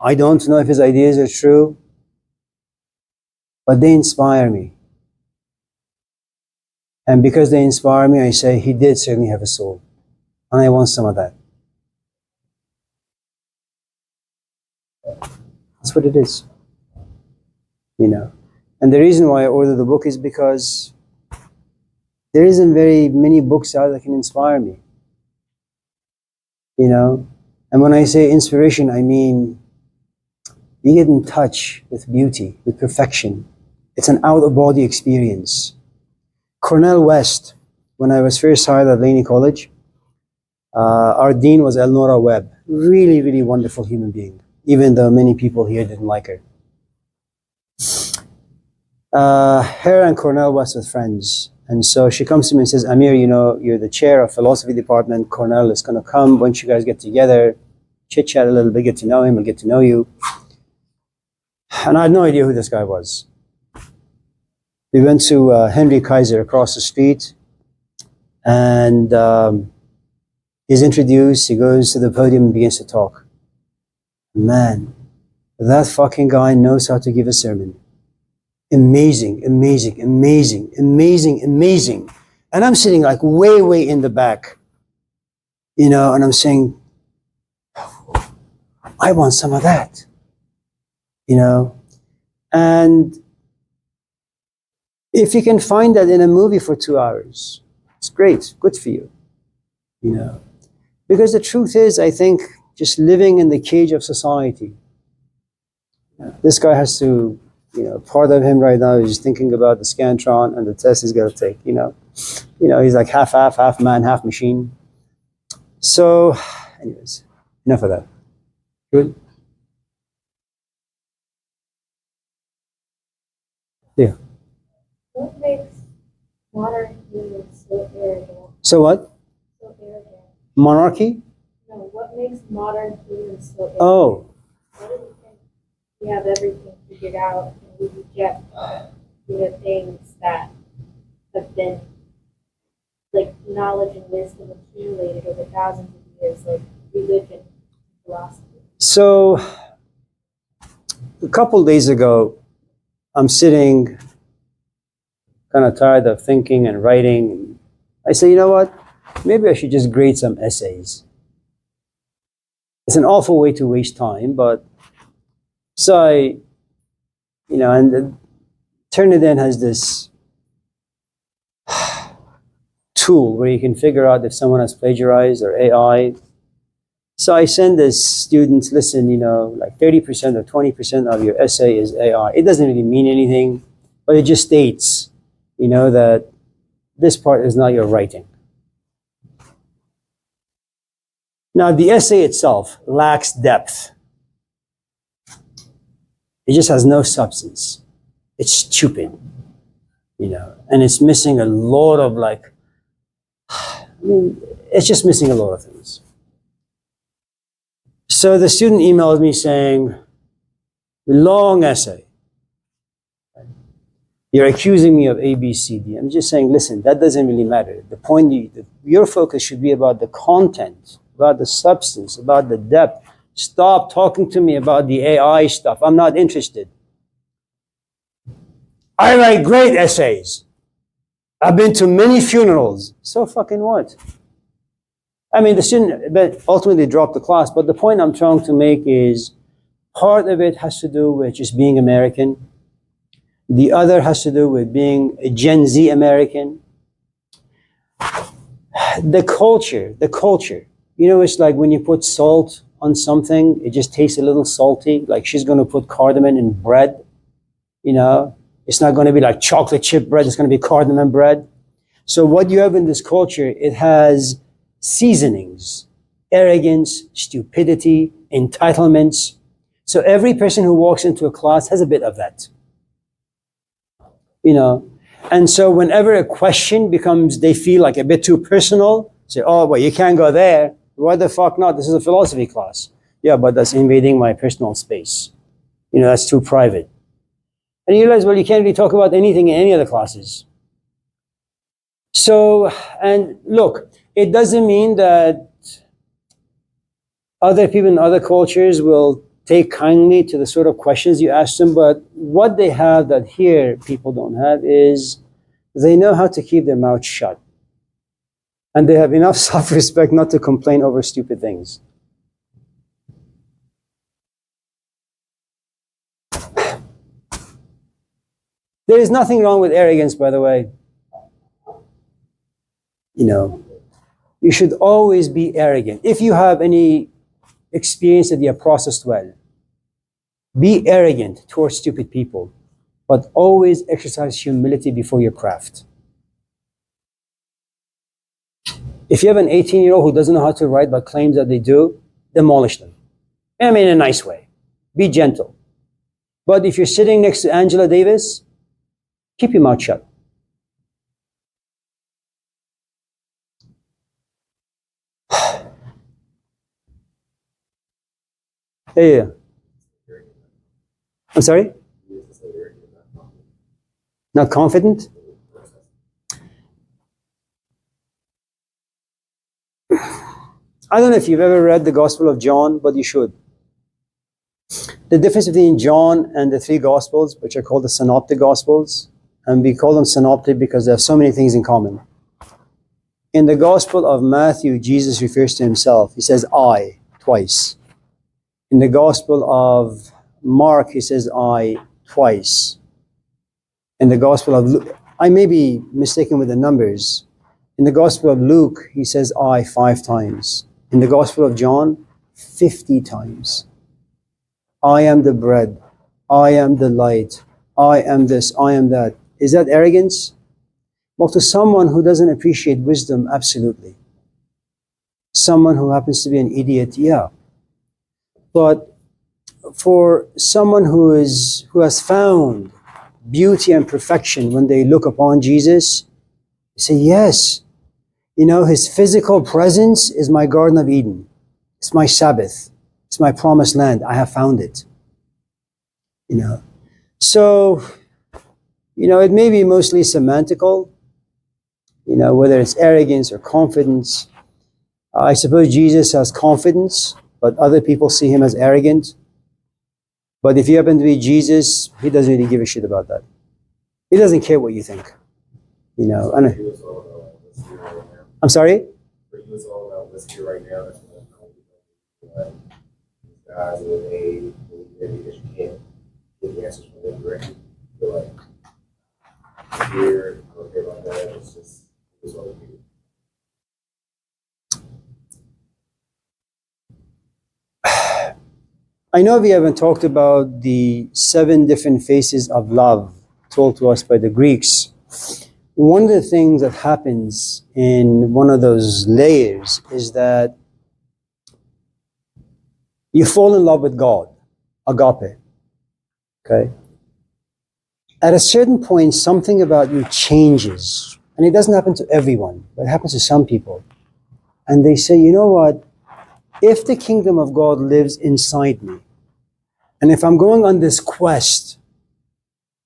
I don't know if his ideas are true. But they inspire me. And because they inspire me, I say he did certainly have a soul. And I want some of that. That's what it is. You know. And the reason why I ordered the book is because there isn't very many books out that can inspire me. You know. And when I say inspiration, I mean you get in touch with beauty, with perfection. It's an out-of-body experience. Cornell West, when I was first hired at Laney College, our dean was Elnora Webb. Really, really wonderful human being, even though many people here didn't like her. Her and Cornell West were friends. And so she comes to me and says, Amir, you know, you're the chair of philosophy department. Cornell is going to come. Once you guys get together, chit-chat a little bit, get to know him, he'll get to know you. And I had no idea who this guy was. We went to Henry Kaiser across the street, and he's introduced, he goes to the podium and begins to talk. Man, that fucking guy knows how to give a sermon. Amazing, amazing, amazing, amazing, amazing. And I'm sitting like way, way in the back, you know, and I'm saying, I want some of that, you know. And if you can find that in a movie for 2 hours, it's great, good for you, you know. Because the truth is, I think, just living in the cage of society, this guy has to, you know, part of him right now is thinking about the Scantron and the test he's got to take, you know. You know, he's like half man, half machine. So, anyways, enough of that. Good? Yeah. What makes modern humans so arrogant? So what? So arrogant. Monarchy? No, what makes modern humans so arrogant? Oh, What do we think? We have everything figured out, and we reject, things that have been, like, knowledge and wisdom accumulated over thousands of years, like religion, philosophy. so a couple days ago, I'm sitting kind of tired of thinking and writing. I say, you know what? Maybe I should just grade some essays. It's an awful way to waste time, but so I, you know, and Turnitin has this tool where you can figure out if someone has plagiarized or AI. So I send this students, listen, you know, like 30% or 20% of your essay is AI. It doesn't really mean anything, but it just states, you know, that this part is not your writing. Now, the essay itself lacks depth. It just has no substance. It's stupid, you know, and it's missing a lot of it's just missing a lot of things. So the student emailed me saying, long essay. You're accusing me of A, B, C, D. I'm just saying, listen, that doesn't really matter. The point, your focus should be about the content, about the substance, about the depth. Stop talking to me about the AI stuff. I'm not interested. I write great essays. I've been to many funerals. So fucking what? I mean, the student ultimately dropped the class, but the point I'm trying to make is part of it has to do with just being American. The other has to do with being a Gen Z American. The culture. You know, it's like when you put salt on something, it just tastes a little salty. Like she's going to put cardamom in bread. You know, it's not going to be like chocolate chip bread. It's going to be cardamom bread. So what you have in this culture, it has seasonings, arrogance, stupidity, entitlements. So every person who walks into a class has a bit of that. You know, and so whenever a question becomes, they feel like a bit too personal, say, oh, well, you can't go there. Why the fuck not? This is a philosophy class. Yeah, but that's invading my personal space. You know, that's too private. And you realize, well, you can't really talk about anything in any of the classes. So, and look, it doesn't mean that other people in other cultures will take kindly to the sort of questions you ask them, but what they have that here people don't have is they know how to keep their mouth shut. And they have enough self-respect not to complain over stupid things. There is nothing wrong with arrogance, by the way. You know, you should always be arrogant. If you have any experience that you have processed well, be arrogant towards stupid people, but always exercise humility before your craft. If you have an 18-year-old who doesn't know how to write but claims that they do, demolish them. I mean, in a nice way. Be gentle. But if you're sitting next to Angela Davis, keep your mouth shut. Yeah. I'm sorry? Not confident? I don't know if you've ever read the Gospel of John, but you should. The difference between John and the three Gospels, which are called the Synoptic Gospels, and we call them synoptic because they have so many things in common. In the Gospel of Matthew, Jesus refers to himself. He says, I, twice. In the Gospel of Mark, he says, I, twice. In the Gospel of Luke, I may be mistaken with the numbers. In the Gospel of Luke, he says, I, 5 times. In the Gospel of John, 50 times. I am the bread. I am the light. I am this. I am that. Is that arrogance? Well, to someone who doesn't appreciate wisdom, absolutely. Someone who happens to be an idiot, yeah. But for someone who has found beauty and perfection when they look upon Jesus, they say, yes, you know, his physical presence is my Garden of Eden. It's my Sabbath. It's my promised land. I have found it. You know, so, you know, it may be mostly semantical, you know, whether it's arrogance or confidence. I suppose Jesus has confidence, but other people see him as arrogant. But if you happen to be Jesus, he doesn't really give a shit about that. He doesn't care what you think. You know, I'm sorry? For you, it's all about what's here right now. That's what guys with a because you can't get the answers from them directly. Feel like here, I don't care about that. It's just all you. I know we haven't talked about the 7 different faces of love told to us by the Greeks. One of the things that happens in one of those layers is that you fall in love with God, agape, okay? At a certain point, something about you changes. And it doesn't happen to everyone, but it happens to some people. And they say, you know what? If the kingdom of God lives inside me, and if I'm going on this quest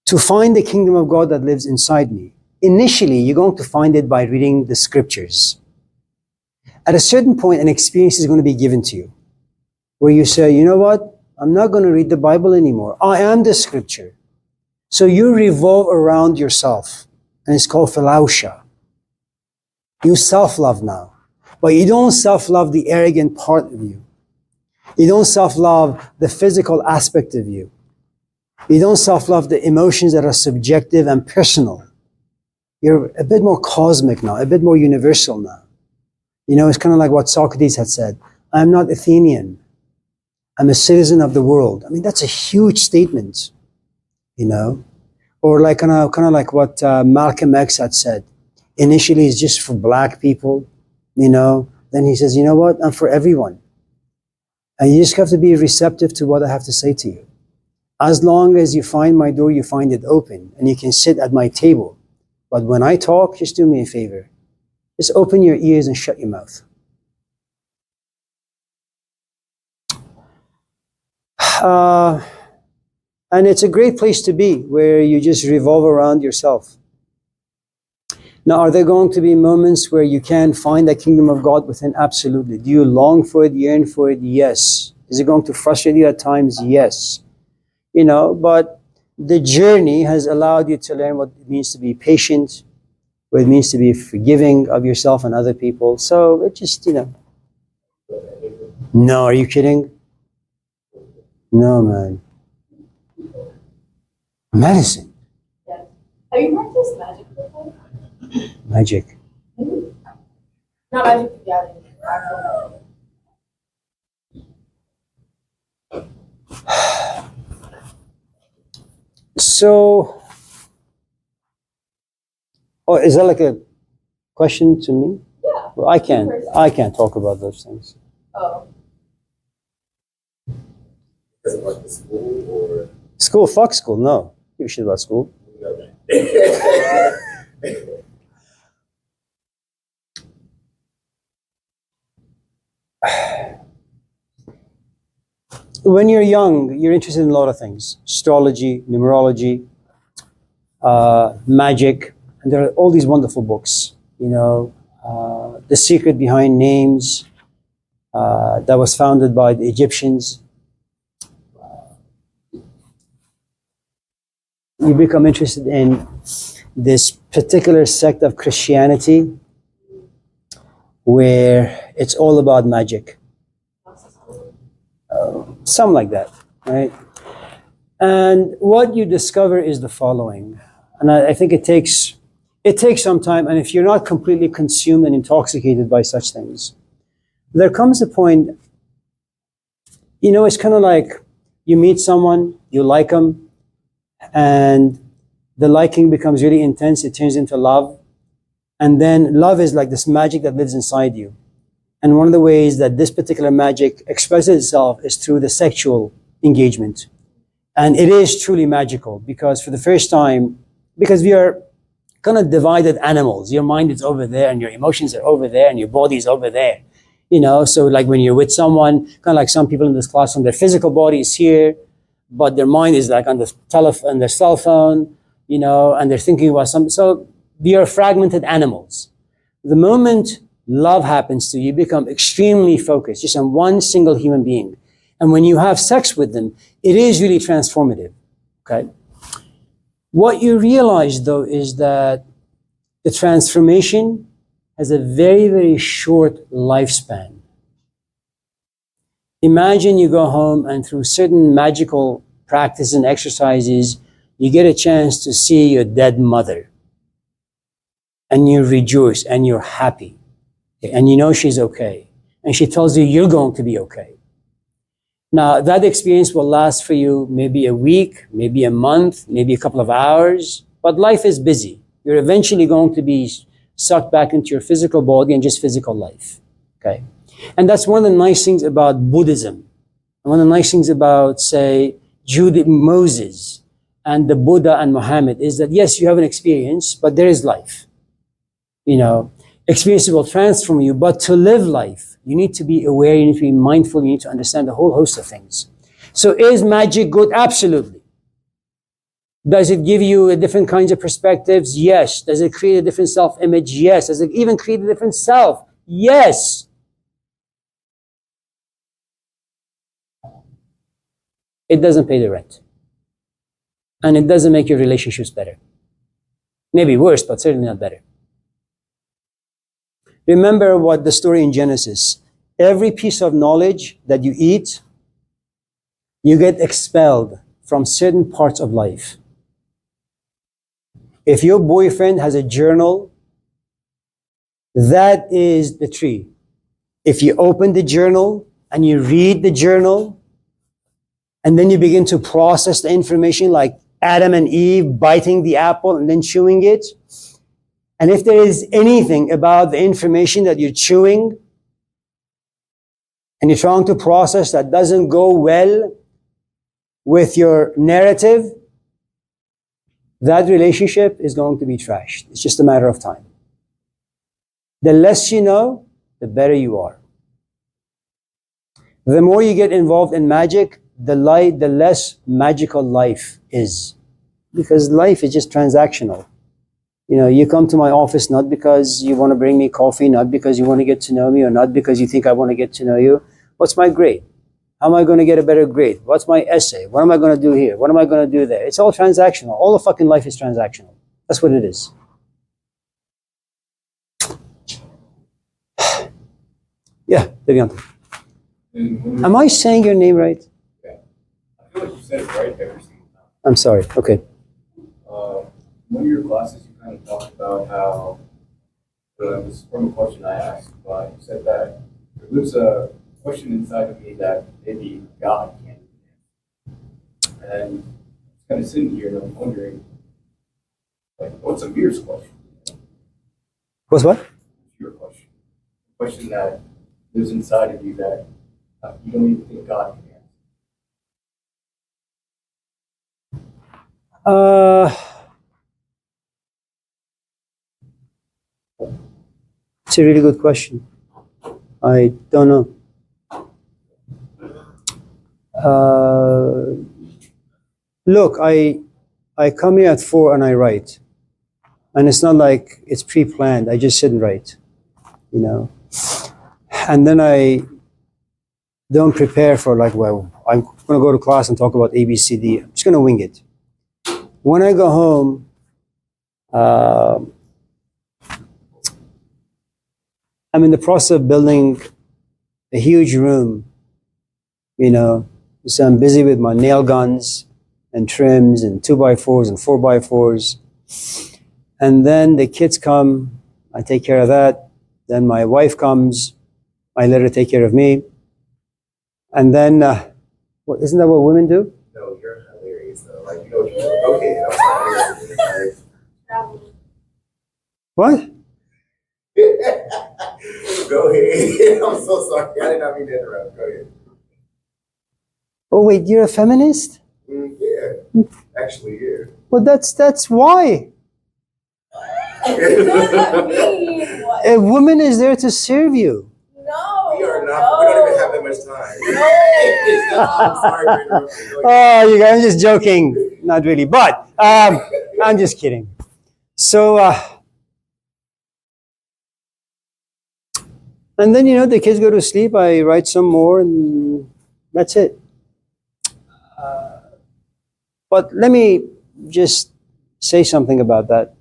to find the kingdom of God that lives inside me, initially you're going to find it by reading the scriptures. At a certain point, an experience is going to be given to you where you say, you know what? I'm not going to read the Bible anymore. I am the scripture. So you revolve around yourself, and it's called philautia. You self-love now. But you don't self-love the arrogant part of you. You don't self-love the physical aspect of you. You don't self-love the emotions that are subjective and personal. You're a bit more cosmic now, a bit more universal now. You know, it's kind of like what Socrates had said. I'm not Athenian. I'm a citizen of the world. I mean, that's a huge statement, you know? Or like kind of like what Malcolm X had said. initially it's just for black people, you know. Then he says, you know what, I'm for everyone. And you just have to be receptive to what I have to say to you. As long as you find my door, you find it open, and you can sit at my table. But when I talk, just do me a favor. Just open your ears and shut your mouth. And it's a great place to be, where you just revolve around yourself. Now, are there going to be moments where you can find the kingdom of God within? Absolutely. Do you long for it, yearn for it? Yes. Is it going to frustrate you at times? Yes. You know, but the journey has allowed you to learn what it means to be patient, what it means to be forgiving of yourself and other people. So it just, you know. No, are you kidding? No, man. Medicine. Yes. Have you practiced magic before? Magic. Not magic the gathering, actual magic. So, oh, is that like a question to me? Yeah. Well, I can't talk about those things. Oh. Is it like the school or? School, fuck school, no. Give a shit about school. When you're young, you're interested in a lot of things. Astrology, numerology, magic, and there are all these wonderful books. You know, The Secret Behind Names, that was founded by the Egyptians. You become interested in this particular sect of Christianity where it's all about magic. Something like that, right? And what you discover is the following. And I think it takes some time, and if you're not completely consumed and intoxicated by such things, there comes a point, you know, it's kind of like you meet someone, you like them, and the liking becomes really intense, it turns into love. And then love is like this magic that lives inside you. And one of the ways that this particular magic expresses itself is through the sexual engagement. And it is truly magical because for the first time, because we are kind of divided animals, your mind is over there and your emotions are over there and your body is over there. You know, so like when you're with someone, kind of like some people in this classroom, their physical body is here, but their mind is like on the telephone, their cell phone, you know, and they're thinking about something. So we are fragmented animals. The moment love happens to you, you become extremely focused just on one single human being. And when you have sex with them, it is really transformative, okay? What you realize, though, is that the transformation has a very, very short lifespan. Imagine you go home and through certain magical practices and exercises, you get a chance to see your dead mother. And you rejoice and you're happy. And you know she's okay. And she tells you you're going to be okay. Now, that experience will last for you maybe a week, maybe a month, maybe a couple of hours. But life is busy. You're eventually going to be sucked back into your physical body and just physical life. Okay? And that's one of the nice things about Buddhism. One of the nice things about, say, Moses and the Buddha and Muhammad is that, yes, you have an experience, but there is life. You know, experiences will transform you, but to live life, you need to be aware, you need to be mindful, you need to understand a whole host of things. So is magic good? Absolutely. Does it give you different kinds of perspectives? Yes. Does it create a different self-image? Yes. Does it even create a different self? Yes. It doesn't pay the rent. And it doesn't make your relationships better. Maybe worse, but certainly not better. Remember what the story in Genesis. Every piece of knowledge that you eat, you get expelled from certain parts of life. If your boyfriend has a journal, that is the tree. If you open the journal and you read the journal, and then you begin to process the information like Adam and Eve biting the apple and then chewing it, And if there is anything about the information that you're chewing and you're trying to process that doesn't go well with your narrative, that relationship is going to be trashed. It's just a matter of time. The less you know, the better you are. The more you get involved in magic, the less magical life is. Because life is just transactional. You know, you come to my office not because you want to bring me coffee, not because you want to get to know me, or not because you think I want to get to know you. What's my grade? How am I going to get a better grade? What's my essay? What am I going to do here? What am I going to do there? It's all transactional. All of fucking life is transactional. That's what it is. Yeah, Deviante. Am I saying your name right? I feel like you said it right every single time. I'm sorry. Okay. One of your classes, you kind of talked about how, it was from a question I asked, but you said that there lives a question inside of me that maybe God can't answer. And I'm kind of sitting here and I'm wondering, like, what's Amir's question? What's what? What's your question? The question that lives inside of you that you don't even think God can answer. It's a really good question. I don't know. Look, I come here at 4 and I write. And it's not like it's pre-planned. I just sit and write, you know. And then I don't prepare for like, well, I'm going to go to class and talk about A, B, C, D. I'm just going to wing it. When I go home, I'm in the process of building a huge room, you know. So I'm busy with my nail guns and trims and 2x4s and 4x4s. And then the kids come, I take care of that. Then my wife comes, I let her take care of me. And then, isn't that what women do? No, you're hilarious though. Like, you know what you're doing. Okay, I'm sorry. Travel. What? Go ahead. I'm so sorry. I did not mean to interrupt. Go ahead. Oh wait, you're a feminist? Yeah. Actually, yeah. Well, that's why. What does that mean? What? A woman is there to serve you. No. We are not. We don't even have that much time. I'm sorry for interrupting. Go ahead. Oh, you guys, I'm just joking. Not really, but I'm just kidding. So, and then, you know, the kids go to sleep. I write some more, and that's it. But let me just say something about that.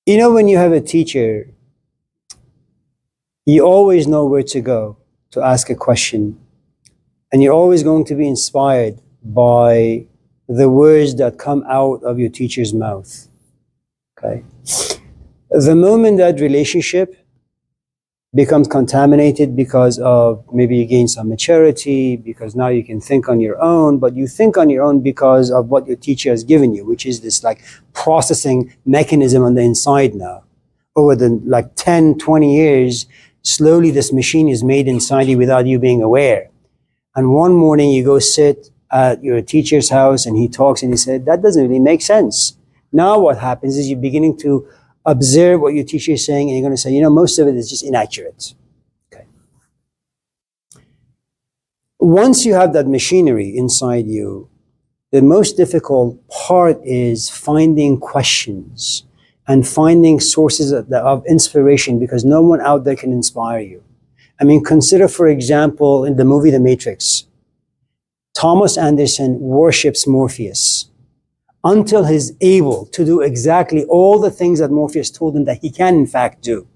You know, when you have a teacher, you always know where to go to ask a question. And you're always going to be inspired by the words that come out of your teacher's mouth. Okay? The moment that relationship becomes contaminated because of maybe you gain some maturity, because now you can think on your own, but you think on your own because of what your teacher has given you, which is this like processing mechanism on the inside now. Over the like 10, 20 years, slowly this machine is made inside you without you being aware. And one morning you go sit at your teacher's house and he talks and he said, that doesn't really make sense. Now what happens is you're beginning to observe what your teacher is saying and you're going to say, you know, most of it is just inaccurate. Okay. Once you have that machinery inside you, the most difficult part is finding questions and finding sources of inspiration, because no one out there can inspire you. I mean, consider, for example, in the movie The Matrix, Thomas Anderson worships Morpheus until he's able to do exactly all the things that Morpheus told him that he can, in fact, do.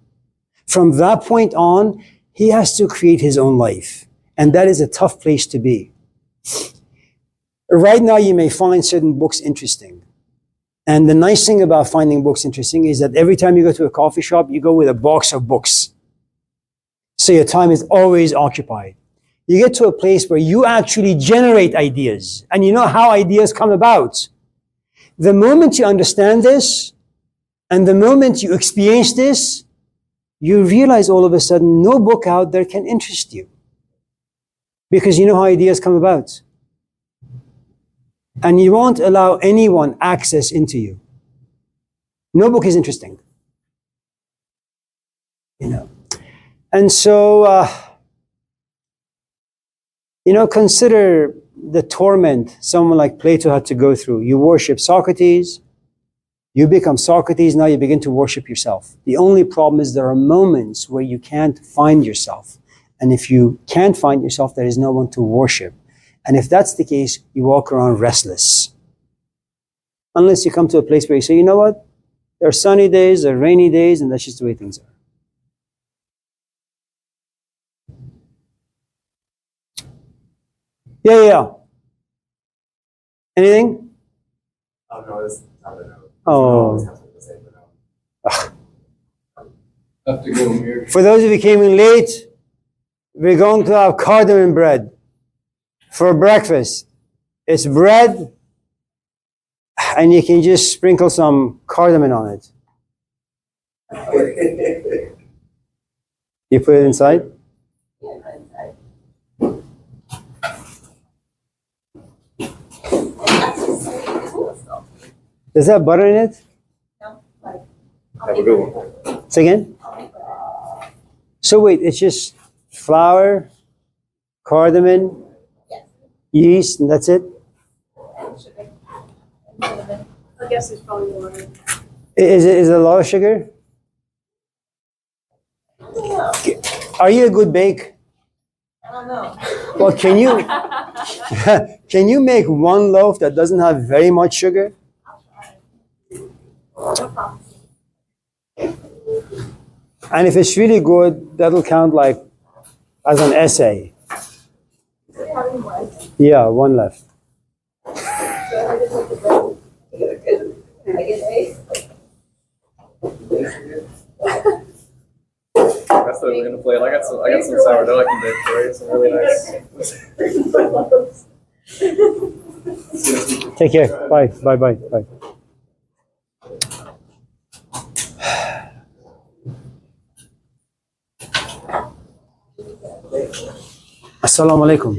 From that point on, he has to create his own life. And that is a tough place to be. Right now, you may find certain books interesting. And the nice thing about finding books interesting is that every time you go to a coffee shop, you go with a box of books. So your time is always occupied. You get to a place where you actually generate ideas, and you know how ideas come about. The moment you understand this, and the moment you experience this, you realize all of a sudden no book out there can interest you. Because you know how ideas come about. And you won't allow anyone access into you. No book is interesting. You know. And so, consider the torment someone like Plato had to go through. You worship Socrates, you become Socrates, now you begin to worship yourself. The only problem is there are moments where you can't find yourself. And if you can't find yourself, there is no one to worship. And if that's the case, you walk around restless. Unless you come to a place where you say, you know what? There are sunny days, there are rainy days, and that's just the way things are. Yeah. Anything? Oh, no, this, I don't know. Oh. Have to go, Amir. For those of you who came in late, we're going to have cardamom bread for breakfast. It's bread, and you can just sprinkle some cardamom on it. You put it inside? Does that have butter in it? Have a good one. Say again? So wait, it's just flour, cardamom, yeast, and that's it? I guess it's probably water. Is it a lot of sugar? Are you a good bake? I don't know. Well, can you can you make one loaf that doesn't have very much sugar? And if it's really good, that'll count like as an essay. Yeah, one left. That's what we're gonna play. I got some sourdough I can bake for you. Some really nice. Take care. Bye. Assalamu alaikum.